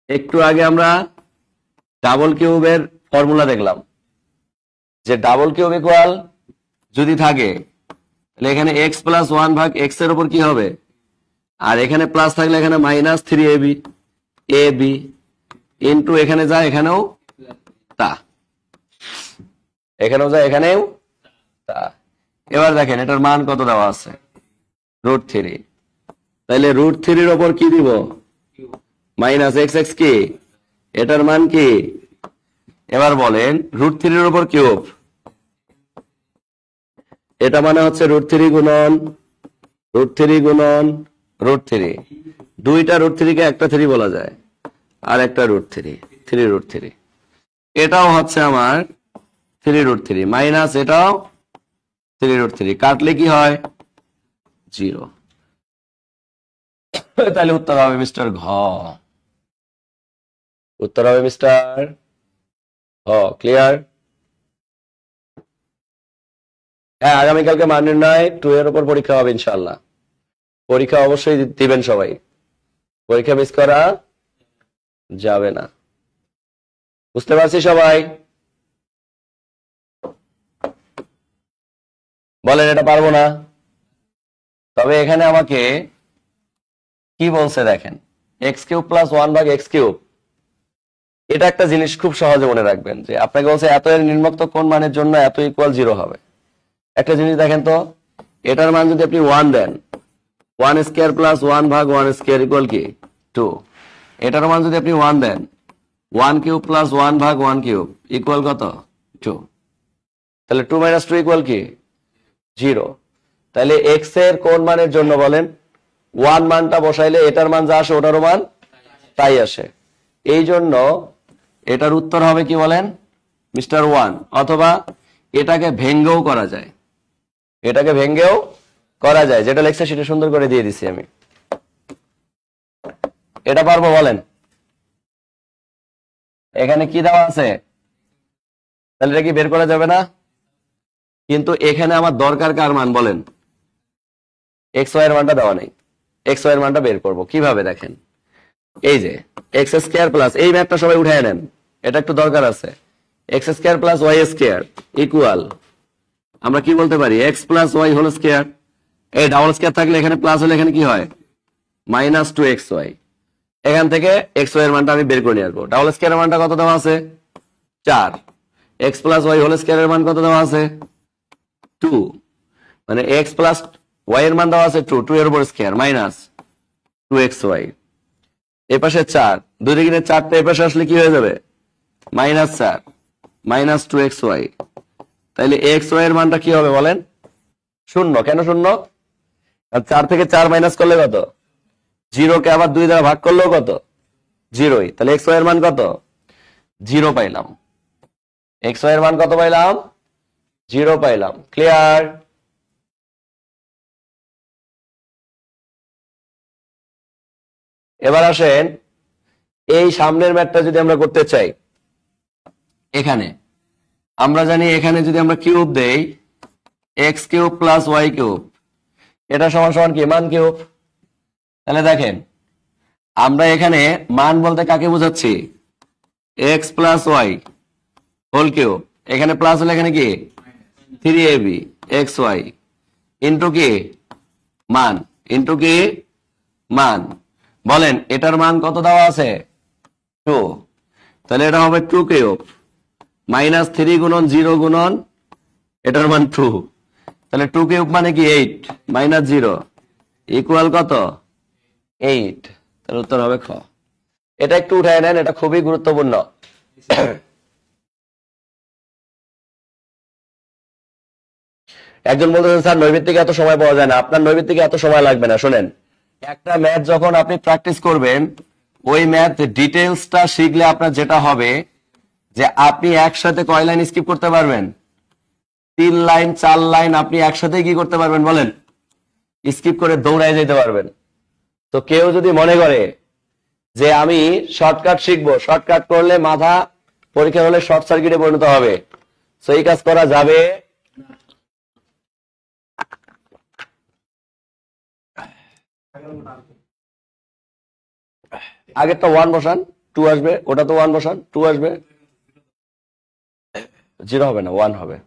A: একটু আগে আমরা ডাবল কিউবের ফর্মুলা দেখলাম, যে ডাবল কিউব ইকুয়াল যদি থাকে তাহলে এখানে x + 1/x এর উপর কি হবে, আর এখানে প্লাস থাকলে এখানে -3ab ইন্টু এখানে যায় এখানেও তা, এখানেও যায় এখানেও তা। এবার দেখেন এটার মান কত দেওয়া আছে, √3। তাইলে √3-এর উপর কি দিব, -xx কি, এটার মান কি। এবার বলেন √3-এর উপর কিউব, এটা মানে হচ্ছে √3 গুণন √3, দুইটা √3-কে একটা 3 বলা যায়, আর একটা √3 এটাও হচ্ছে আমার 3√3 মাইনাস এটাও 3√3, কাটলে কি হয় 0। তাহলে উত্তর হবে মিস্টার ঘ, উত্তর হবে মিস্টার ঘ। ক্লিয়ার? হ্যাঁ, আগামীকালকে মান নির্ণয় 2 এর উপর পরীক্ষা হবে ইনশাআল্লাহ। পরীক্ষা অবশ্যই দিবেন সবাই, পরীক্ষা মিস করা যাবে না। বুঝতে পারছি সবাই? বলেন এটা পারবো না। তবে এখানে আমাকে কি বলছে দেখেন, x³ + 1/x³। এটা একটা জিনিস খুব সহজে মনে রাখবেন, যে আপনাকে বলছে এত এর নিম্নোক্ত কোন মানের জন্য এত ইকুয়াল 0 হবে। একটা জিনিস দেখেন তো, এটার মান যদি আপনি 1 দেন, 1² + 1/1² ইকুয়াল কি 2। এটার মান যদি আপনি 1 দেন, 1³ + 1/1³ ইকুয়াল কত 2। তাহলে 2 - 2 ইকুয়াল কি 0। তাহলে x এর কোন মানের জন্য বলেন, 1 মানটা বসাইলে এটার মান যা আসে ওটারও মান তাই আসে। এই জন্য এটার উত্তর হবে কি বলেন, মিস্টার 1। অথবা এটাকে ভেঙ্গেও করা যায়, এটাকে ভেঙ্গেও করা যায়, যেটা লেখছে সেটা সুন্দর করে দিয়ে দিছি আমি। এটা পারবো বলেন? এখানে কি দেওয়া আছে, তাহলে এটা কি বের করা যাবে না? কিন্তু এখানে আমার দরকার কার মান বলেন, xy এর মানটা দেওয়া নেই, xy এর মানটা বের করব কিভাবে দেখেন। এই যে x² এই ম্যাথটা সবাই উঠায় নেন, এটা একটু দরকার আছে। x² + y² ইকুয়াল, আমরা কি বলতে পারি, x + y²। এই ডাবল স্কয়ার থাকলে এখানে প্লাস হলে এখানে কি হয়, -2xy। এখান থেকে xy এর মানটা আমি বের করে নিয়ে আসবো। ডাবল স্কয়ারের মানটা কত দেওয়া আছে 4, x + y² এর মান কত দেওয়া আছে 2, মানে x + y এর মান দেওয়া আছে 2, 2 এর উপর স্কয়ার -2xy। এই পাশে 4, দুই দিকে 4টা এই পাশে আসলে কি হয়ে যাবে, -4 -2xy। তাইলে xy এর মানটা কি হবে বলেন, 0। কেন 0? 4 থেকে 4 মাইনাস করলে কত, 0 কে আবার 2 দ্বারা ভাগ করলেও কত, 0ই। তাহলে xy এর মান কত, 0 পাইলাম। xy এর মান কত পাইলাম, 0 পাইলাম। ক্লিয়ার? এবার আসেন, এই সামনের ম্যাথটা যদি আমরা করতে চাই, এখানে আমরা জানি এখানে যদি আমরা কিউব দেই, x³ + y³ এটা সমান সমান কি, মান কিউব। তাহলে দেখেন আমরা এখানে মান বলতে কাকে বোঝাচ্ছি, x plus Y whole cube, এখানে প্লাস হলে এখানে কি 3ab এক্স ওয়াই ইন্টু কি মান, ইন্টু কি মান। বলেন এটার মান কত দেওয়া আছে 2, তাহলে এটা হবে 2 কিউব মাইনাস 3 গুণন 0 গুণন এটার মান 2, তাহলে 2 কিউব মানে কি 8 মাইনাস 0 ইকুয়াল কত 8, তাহলে উত্তর হবে খ। এটা একটু উঠায় নেন, এটা খুবই গুরুত্বপূর্ণ। একজন বলতেছেন স্যার নৈমিত্তিকে এত সময় পাওয়া যায় না, আপনার নৈমিত্তিকে এত সময় লাগবে না। শোনেন, একটা ম্যাথ যখন আপনি প্র্যাকটিস করবেন, ওই ম্যাথ ডিটেলসটা শিখলে আপনার যেটা হবে যে আপনি একসাথে কয় লাইন স্কিপ করতে পারবেন, 3 লাইন 4 লাইন আপনি একসাথে কি করতে পারবেন বলেন, স্কিপ করে দৌড়ায় যেতে পারবেন। তো কেউ যদি মনে করে যে আমি শর্টকাট শিখবো, শর্টকাট করলে মাথা পরীক্ষা হলে শর্ট সার্কিটে পরিণত হবে, তো এই কাজ করা যাবে আগে তো 1 বসান 2 আসবে, ওটা তো 1 বসান 2 আসবে, 0 হবে না 1 হবে।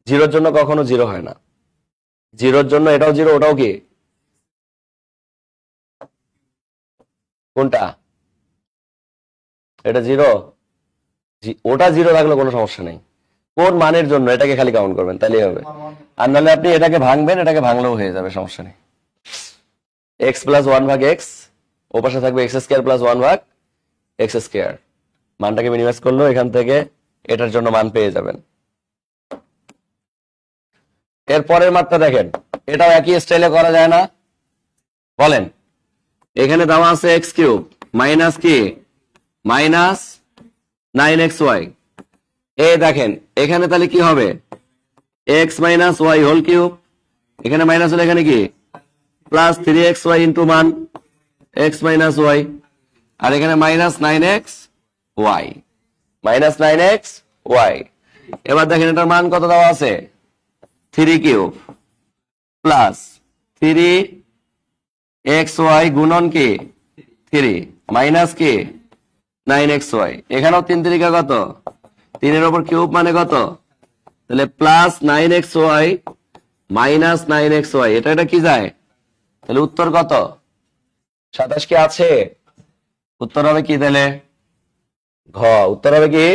A: জিরোর জন্য কখনো 0 হয় না, জিরোর জন্য এটাও 0 ওটাও কি, কোনটা এটা 0, ওটা 0 থাকলে কোনো সমস্যা নেই, কোন মানের জন্য এটাকে খালি কাউন্ট করবেন তাহলেই হবে। আর নাহলে আপনি এটাকে ভাঙবেন, এটাকে ভাঙলেও হয়ে যাবে, সমস্যা নেই। এক্স প্লাস 1 ভাগ এক্স, ও পাশে থাকবে এক্স স্কোয়ার প্লাস 1 ভাগ এক্স স্কোয়ার, মানটাকে মিনিমাইজ করলেও এখান থেকে এটার জন্য মান পেয়ে যাবেন। এর পরের মাত্রা দেখেন, এটাও একই স্টাইলে করা যায় না, বলেন এখানে দেওয়া আছে এক্স কিউব মাইনাস কি মাইনাস 9xy, এই দেখেন এখানে তাহলে কি হবে x minus y whole cube, এখানে মাইনাস হলে এখানে কি প্লাস 3xy ইন্টু মান এক্স মাইনাস ওয়াই, আর এখানে মাইনাস 9xy মাইনাস 9xy। এবার দেখেন এটার মান কত দেওয়া আছে 3 কিউব প্লাস 3xy গুণন কি 3 মাইনাস কি 9xy, এখানেও 3 3 কত 3 এর উপর কিউব মানে কত, তাহলে প্লাস 9xy মাইনাস 9xy, এটা কি যায়, তাহলে উত্তর কত 27 কি আছে, উত্তর হবে কি তাহলে ঘ, উত্তর হবে কি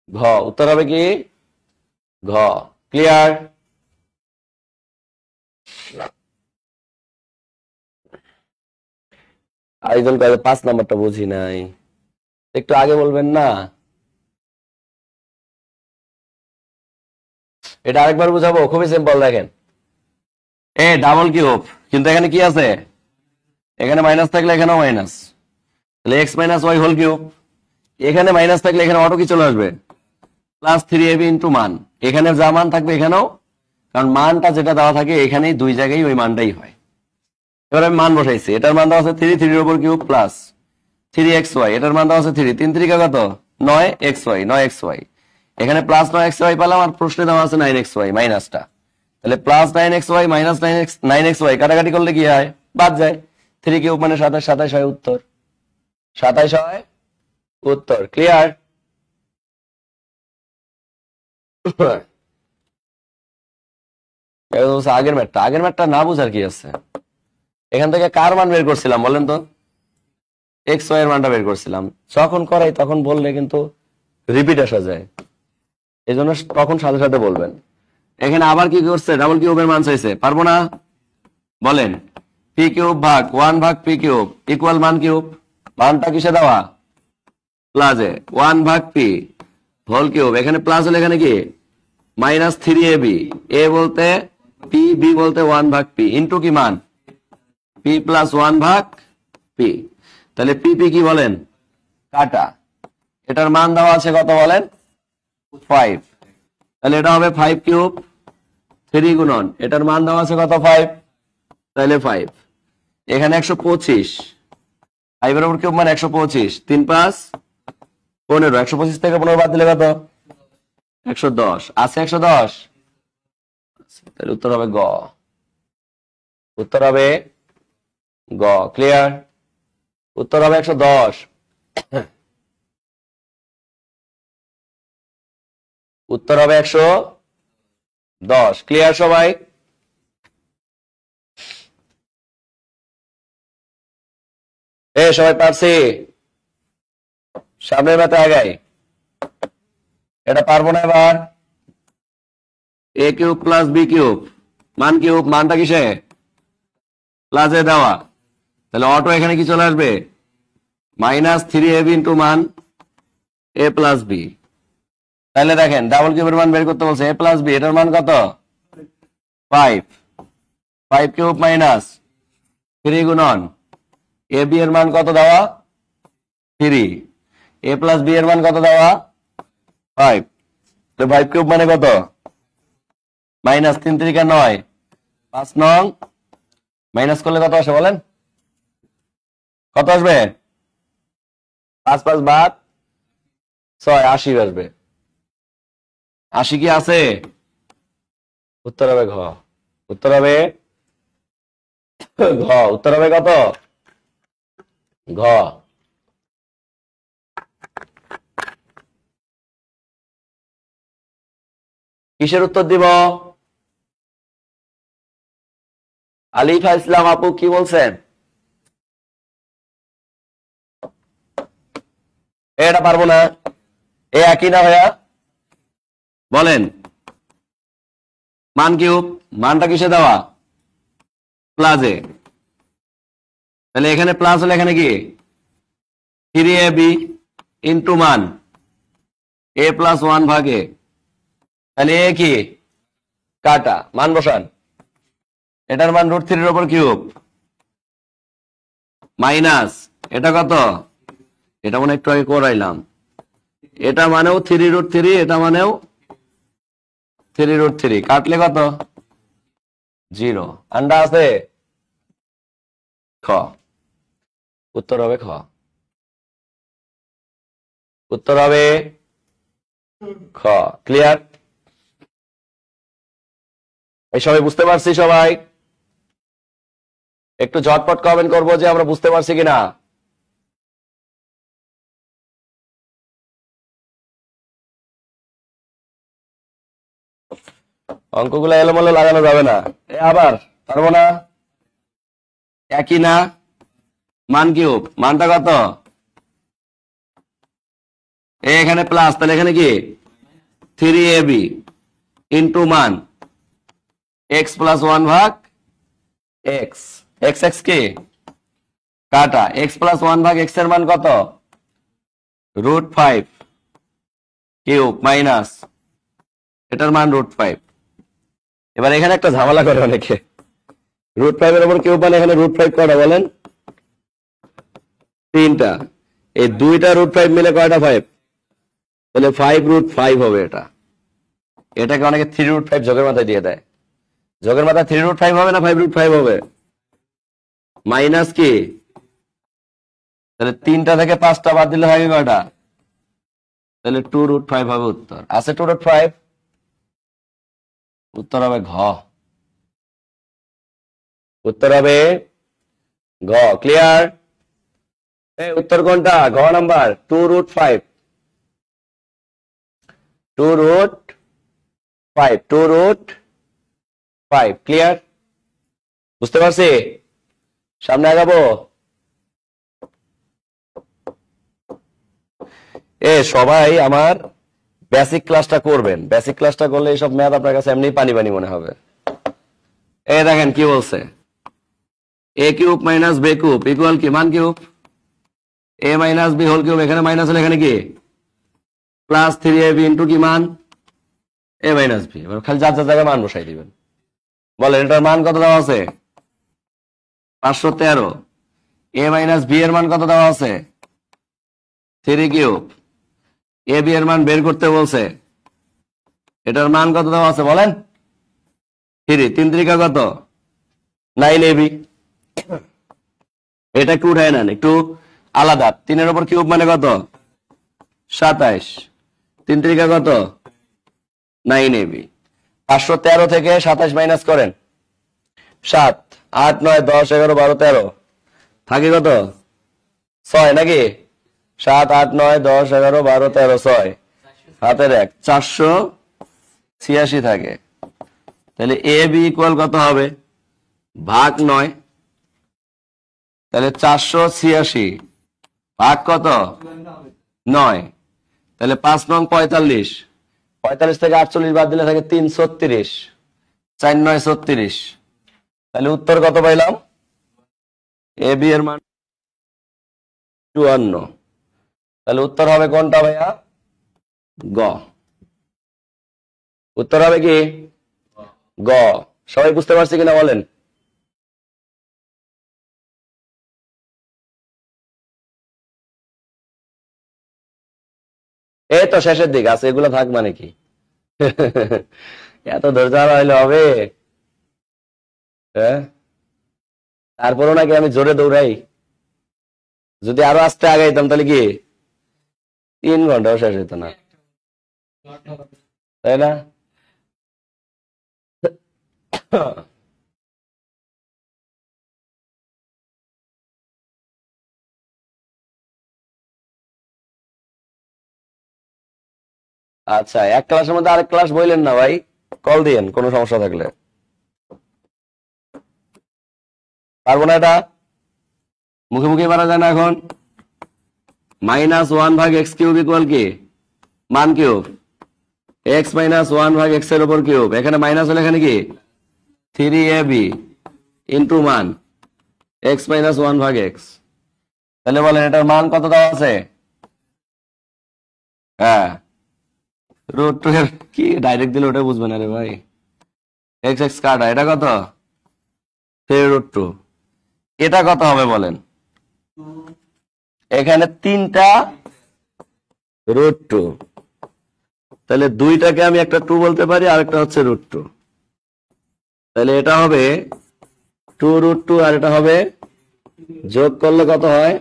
A: ঘ, উত্তর হবে কি ঘ। ক্লিয়ার? আরেকজন কয়ে 5 নাম্বারটা বুঝি নাই, একটু আগে বলবেন না, এটা আরেকবার বুঝাবো, খুবই সিম্পল। দেখেন এ ডাবল কিউব, কিন্তু এখানে কি আছে, এখানে মাইনাস থাকলে এখানেও মাইনাস, তাহলে x minus y whole cube, এখানে মাইনাস থাকলে এখানে অটো কি চলে আসবে প্লাস 3ab ইন্টু মান, এখানে যা মান থাকবে এখানেও, কারণ মানটা যেটা দেওয়া থাকে এখানেই দুই জায়গায় ওই মানটাই হয়। এবার আমি মান বসাইছি, এটার মান দেওয়া আছে 3, 3 এর উপর কিউব প্লাস 3xy, এটার মান দেওয়া আছে 3, 3 3 কত 9xy 9xy, এখানে প্লাস 9xy পেলাম, আর প্রশ্নে দেওয়া আছে 9xy মাইনাসটা, তাহলে প্লাস 9xy মাইনাস 9xy কাটাকাটি করলে কি হয় বাদ যায়, 3 কিউব মানে 27, 27 হয় উত্তর, 27 হয় উত্তর। ক্লিয়ার? আগের ম্যাথটা না বুঝার কি আছে, এখান থেকে কার মান বের করছিলাম বলেন তো, এক্স ওয়াই এর মানটা বের করছিলাম, যখন করাই তখন বললে কিন্তু রিপিট আসা যায়, এই জন্য তখন সাথে সাথে বলবেন। এখানে আবার কি করছে, ডাবল কিউবের মান চাইছে, পারবো না বলেন, পি কিউব ভাগ 1 ভাগ পি কিউব ইকুয়াল মান কিউব, মানটা কিসে দেওয়া প্লাসে 1 ভাগ পি হোল কিউব, এখানে প্লাস হলে এখানে কি মাইনাস 3ab, এ বলতে পি, বি বলতে 1 ভাগ পি ইন্টু কি মান পি প্লাস 1 ভাগ পি, তাহলে পি পি কি বলেন কাটা, এটার মান দেওয়া আছে কত বলেন 5, তাহলে এটা হবে 5 কিউব 3 গুণন এটার মান দেওয়া আছে কত 5, তাহলে 5, এখানে 125, 5 এর উপর কিউব মানে 125, 3 5 15, 125 থেকে 15 বাদ দিলে কত 110 আছে, 110, তাহলে উত্তর হবে গ, উত্তর হবে গ। ক্লিয়ার? উত্তর হবে 110। উত্তর হবে 110। ক্লিয়ার সবাই? সবাই পারছি? সামনের মাথা আগাই। এটা পারবো না এবার। এ কিউব প্লাস বি কিউব মান কিউব, মানটা কিসে? প্লাসে দেওয়া, তাহলে অটো এখানে কি চলে আসবে? -3ab ইন্টু মান এ প্লাস বি। তাহলে দেখেন ডাবল কিউবের মান বের করতে বলছে, এ প্লাস বি, এটার মান কত? 5। 5 কিউব মাইনাস 3 গুণন এ বি এর মান কত দেওয়া? 3। এ প্লাস বি এর মান কত দেওয়া? 5। তো 5 কিউব মানে কত? -3 3 9, 5 নং মাইনাস করলে কত আসে বলেন? কত আসবে? 5 5 বাদ 6, 80 আসবে। 80 কি আছে? উত্তর হবে ঘ। উত্তর হবে ঘ। উত্তর হবে কত? ঘ। কিসের উত্তর দিব? আলিফা ইসলাম আপু কি বলছেন? এটা পারবো না। এ একই না ভাইয়া? বলেন। মান কিউব, মানটা কিসে দেওয়া? প্লাসে। তাহলে এখানে প্লাস হলে এখানে কি? 3ab ইন্টু মান এ প্লাস 1 ভাগে, তাহলে এ কি? কাটা, মান বসান। এটার মান √3 এর উপর কিউব মাইনাস এটা কত? এটা মনে একটু আগে করাইলাম। এটা মানেও 3√3, এটা মানেও 3√3, কাটলে কত? 0। আন্ডা আছে? খ। উত্তর হবে খ। উত্তর হবে খ। ক্লিয়ার? এই সবাই বুঝতে পারছি? সবাই একটু ঝটপট কমেন্ট করবো যে আমরা বুঝতে পারছি কিনা। অঙ্কগুলো এলোমেলো লাগানো যাবে না। আবার পারবো না? একই না? মান কিউব, মানটা কত? এখানে প্লাস, তাহলে এখানে কি? 3ab ইন্টু মান এক্স প্লাস 1 ভাগ এক্স। এক্স এক্স কি? কাটা, এক্স প্লাস 1 ভাগ এক্স এর মান কত? √5 কিউব মাইনাস এটার মান √5। এবার এখানে একটা ঝামেলা করে অনেকে, √5 এর উপর কিউব মানে এখানে √5 কয়টা বলেন? 3টা। এই 2টা √5 মিলে কয়টা? 5। তাহলে 5√5 হবে এটা। এটাকে অনেকে 3√5 যোগের মাথায় দিয়ে দেয়। যোগের মাথায় 3√5 হবে না 5√5 হবে? মাইনাস কি? তাহলে 3টা থেকে 5টা বাদ দিলে হয় কয়টা? তাহলে 2√5 হবে উত্তর। আছে 2√5? উত্তর হবে ঘ। উত্তর হবে ঘ। ক্লিয়ার? উত্তর কোনটা? ঘ নাম্বার 2√5। 2√5 ক্লিয়ার? বুঝতে পারছি? সামনে আগাবো। সবাই আমার বেসিক ক্লাসটা করবেন। বেসিক ক্লাসটা করলে এইসব ম্যাথ আপনার কাছে এমনি পানি পানি মনে হবে। দেখেন কি বলছে, A cube minus B cube equal কি? মান cube A minus B whole cube, এখানে মাইনাস হলে এখানে কি? প্লাস 3ab ইন্টু কি মান? A minus B. খালি যার যার জায়গায় মান বসাই দিবেন। বলেন এটার মান কত দেওয়া আছে? 513। এ মাইনাস বি এর মান কত দেওয়া আছে? 3 কিউব। এ বি এর মান বের করতে বলছে, এটার মান কত দেওয়া আছে বলেন? 3। 3 3 কত? 9ab। এটা একটু উঠায় নেন, একটু আলাদা। 3 এর উপর কিউব মানে কত? 27। 3 3 কত? 9ab। 513 থেকে 27 মাইনাস করেন। 7 8 9 10 11 12 13 থাকে কত 6 নাকি 7 8 9 10 11 12 13 6 হাতের 1 486 থাকে। তাহলে এ বি ইকুয়াল কত হবে ভাগ 9, তাহলে 486 ভাগ কত 9, তাহলে 5 নং 45, 45 থেকে 48 বাদ দিলে থাকে 336, 4 9 36, তাহলে উত্তর কত পাইলাম এ বি এর মান 52। তাহলে উত্তর হবে কোনটা ভাইয়া গ, উত্তর হবে কি গ। সবাই বুঝতে পারছি কিনা বলেন? এই তো শেষের দিক আছে, এগুলো থাক মানে কি এত ধৈর্য হইলে হবে? হ্যাঁ, তারপরও নাকি আমি জোরে দৌড়াই। যদি আরো আস্তে আগাইতাম তাহলে কি 3 ঘন্টাও শেষ হইতো না, তাই না? আচ্ছা, এক ক্লাসের মধ্যে আরেক ক্লাস বললেন না ভাই, কল দিয়েন কোনো সমস্যা থাকলে। পারবো না এটা, মুখে মুখে পারা যায় না এখন। -1 ভাগ এক্স কিউব ইকুয়াল কি মান কিউব এক্স -1 ভাগ এক্স এর উপর কিউব, এখানে মাইনাস হলে এখানে কি 3ab ইন্টু মান এক্স -1 ভাগ এক্স। তাহলে বলেন এটার মান কত দেওয়া আছে? হ্যাঁ, √2 এর কি ডাইরেক্ট দিলে ওটা বুঝবে না রে ভাই, এক্স এক্স কাটা, এটা কত 3√2। এটা কত হবে বলেন? এখানে 3টা √2, তাহলে 2টাকে আমি একটা 2 বলতে পারি, আরেকটা হচ্ছে √2। তাহলে এটা হবে 2√2 আর এটা হবে যোগ করলে কত হয়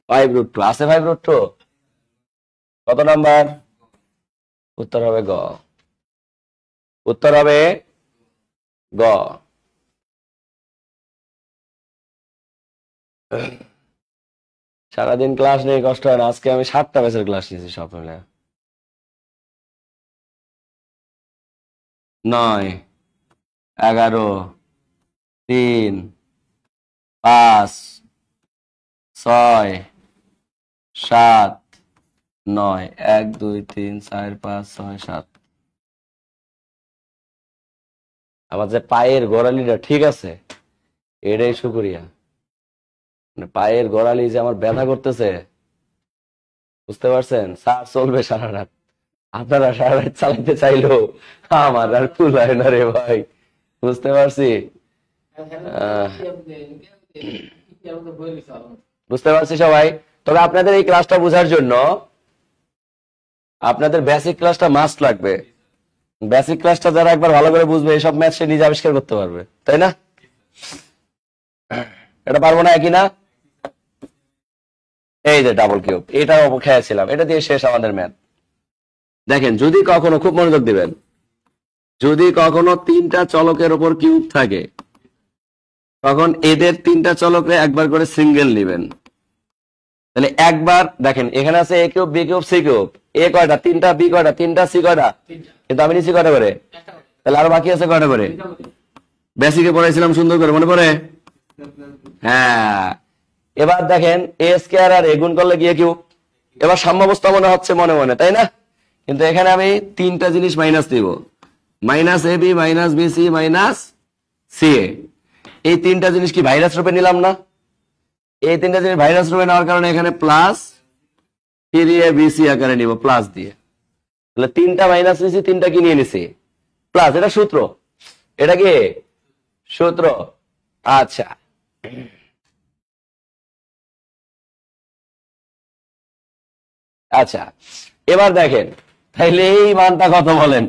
A: 5√2। আছে 5√2? কত নাম্বার? উত্তর হবে গ, উত্তর হবে গ। সারাদিন ক্লাস নিয়ে কষ্ট হয় না, আজকে আমি 7টা ব্যাচের ক্লাস নিয়েছি সব মিলে। 9 11 3 5 6 7 9 1 2 3 4 5 6 7। আমার যে পায়ের গোড়ালিটা ঠিক আছে, এটাই শুকরিয়া। মানে পায়ের গোড়ালি যে আমার ব্যথা করতেছে, বুঝতে পারছেন? স্যার চলবে সারা রাত, আপনারা সারা রাত চালাতে চাইলেও আমার আর কুলায় না রে ভাই, বুঝতে পারছি। বুঝতে পারছি সবাই। তবে আপনাদের এই ক্লাসটা বোঝার জন্য আপনাদের বেসিক ক্লাসটা মাস্ট লাগবে। বেসিক ক্লাসটা যারা একবার ভালো করে বুঝবে, এসব ম্যাথ সে নিজে আবিষ্কার করতে পারবে, তাই না? এটা পারবো না একই না? এই যে ডাবল কিউব, এটা খেয়েছিলাম, এটা দিয়ে শেষ আমাদের ম্যাথ। দেখেন, যদি কখনো, খুব মনোযোগ দিবেন, যদি কখনো 3টা চলকের উপর কিউব থাকে, তখন এদের 3টা চলকে একবার করে সিঙ্গেল নেবেন। তাহলে একবার দেখেন, এখানে আছে A cube B cube C cube, A কয়টা 3টা, বি কয়টা 3টা, সি কয়টা, কিন্তু আমি নিচে কয়টা করে, তাহলে আরো বাকি আছে কয়টা করে? বেসিকে পড়াইছিলাম সুন্দর করে, মনে পড়ে? হ্যাঁ, এবার দেখেন এ স্কয়ার আর এ গুণ করলে গিয়ে কিউব। এবার সাম্যাবস্থা মনে হচ্ছে মনে মনে, তাই না? কিন্তু এখানে আমি 3টা জিনিস মাইনাস দিব, -ab -bc -ca। এই 3টা জিনিস কি ভাইরাস রূপে নিলাম না? এই 3টা জিনিস ভাইরাস রূপে নেওয়ার কারণে এখানে প্লাস 3abc আকারে নিব প্লাস দিয়ে। তাহলে 3টা মাইনাস নিছি, 3টা কি নিয়ে নিছি প্লাস। এটা সূত্র, এটা কি সূত্র? আচ্ছা, আচ্ছা এবার দেখেন, তাইলে এই মানটা কত বলেন?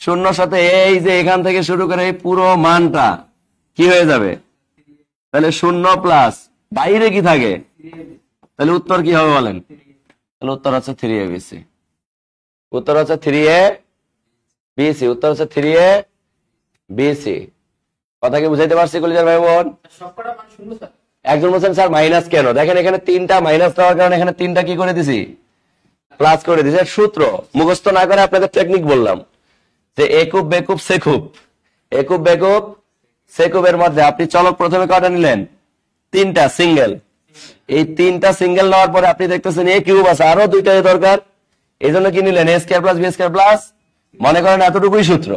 A: শূন্যর সাথে এই যে এখান থেকে শুরু করে এই পুরো মানটা কি হয়ে যাবে? তাহলে 0 প্লাস বাইরে কি থাকে, তাহলে উত্তর কি হবে বলেন? তাহলে উত্তর হচ্ছে 3abc, উত্তর হচ্ছে 3abc, উত্তর হচ্ছে 3abc। কথা কি বুঝাইতে পারছি কলিজার ভাই বোন? একজন বলছেন স্যার মাইনাস কেন, দেখেন এখানে 3টা মাইনাস দেওয়ার কারণে এখানে 3টা কি করে দিছি, প্লাস করে দিছি। সূত্র মুখস্থ না করে আপনাদের টেকনিক বললাম যে একুব বেকুব সেকুব, একুব বেকুব সেকুবের মধ্যে আপনি চলক প্রথমে কয়টা নিলেন, 3টা সিঙ্গেল। এই 3টা সিঙ্গেল নেওয়ার পরে আপনি দেখতেছেন এ কিউব আছে, আরো 2টা দরকার, এই জন্য কি নিলেন A square plus B square plus, মনে করেন এতটুকুই সূত্র।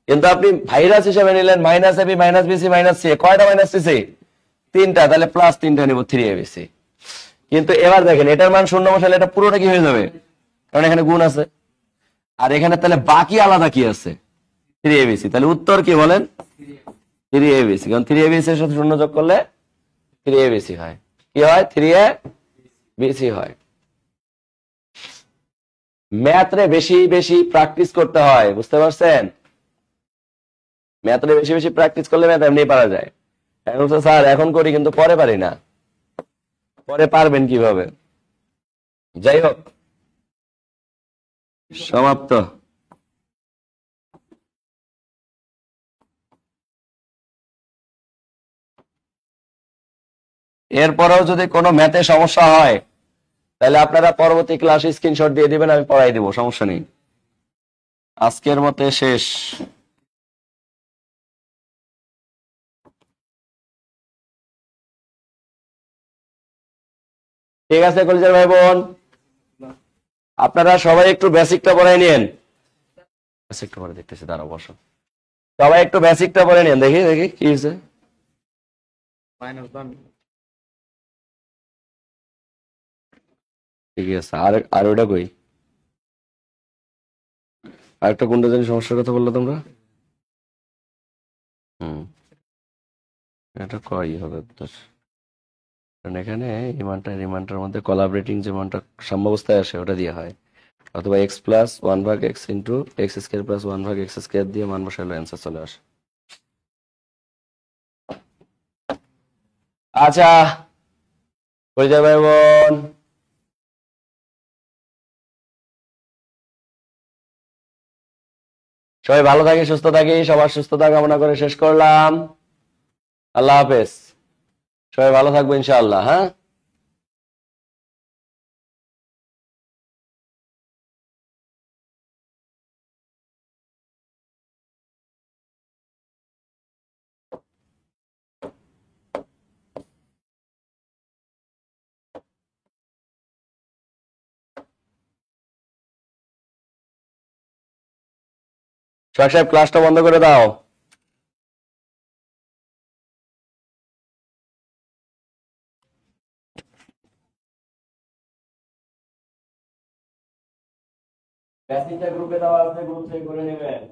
A: কিন্তু আপনি ভাইরাস হিসেবে নিলেন minus AB minus BC minus C, কয়টা মাইনাস সিসি, 3টা, তাহলে প্লাস 3টা নিব 3abc। কিন্তু এবার দেখেন এটার মান শূন্য বসালে এটা পুরোটা কি হয়ে যাবে, কারণ এখানে গুণ আছে, আর এখানে তাহলে বাকি আলাদা কি আছে, 3abc। তাহলে উত্তর কি বলেন, 3abc, কারণ 3abc এর সাথে শূন্য যোগ করলে 3abc হয়, কি হয় 3abc হয়। ম্যাথরে বেশি বেশি প্র্যাকটিস করতে হয়, বুঝতে পারছেন, ম্যাথরে বেশি বেশি প্র্যাকটিস করলে ম্যাথ এমনি পারা যায়। এখন তো স্যার এখন করি কিন্তু পরে পারি না, পরে পারবেন কিভাবে? যাই হোক, সমাপ্ত। এরপরেও যদি কোনো ম্যাথে সমস্যা হয় তাহলে আপনারা পরবর্তী ক্লাসে স্ক্রিনশট দিয়ে দিবেন, আমি পড়াই দিব, সমস্যা নেই। আজকের মতে শেষ। ঠিক আছে কলেজের ভাই বোন, আপনারা সবাই একটু বেসিকটা পড়াই নিন। বেসিকটা পড়ে দেখতেছি, দাঁড়াও বসো, সবাই একটু বেসিকটা পড়ে নিন, দেখি দেখি কি হয়েছে। ঠিক আছে, আর ওইটা কই, আরেকটা কোনটা জানি সমস্যার কথা বললো তোমরা? হুম, এটা কই হবে উত্তর, কারণ এখানে রিমান্ডটার মধ্যে কোলাবরেটিং যে মানটা সাম্যাবস্থায় আসে ওটা দিয়ে হয়, অথবা x plus 1/x into x square plus 1/x square দিয়ে মান বসালে অ্যান্সার চলে আসে। আচ্ছা পরিচয় ভাই বোন, সবাই ভালো থাকি সুস্থ থাকি, সবার সুস্থতা কামনা করে শেষ করলাম। আল্লাহ হাফেজ, সবাই ভালো থাকবো ইনশাআল্লাহ। হ্যাঁ। সোহাগ সাহেব ক্লাসটা বন্ধ করে দাও। মেসেজটা গ্রুপে দেওয়া আছে, গ্রুপ থেকে করে নেবেন।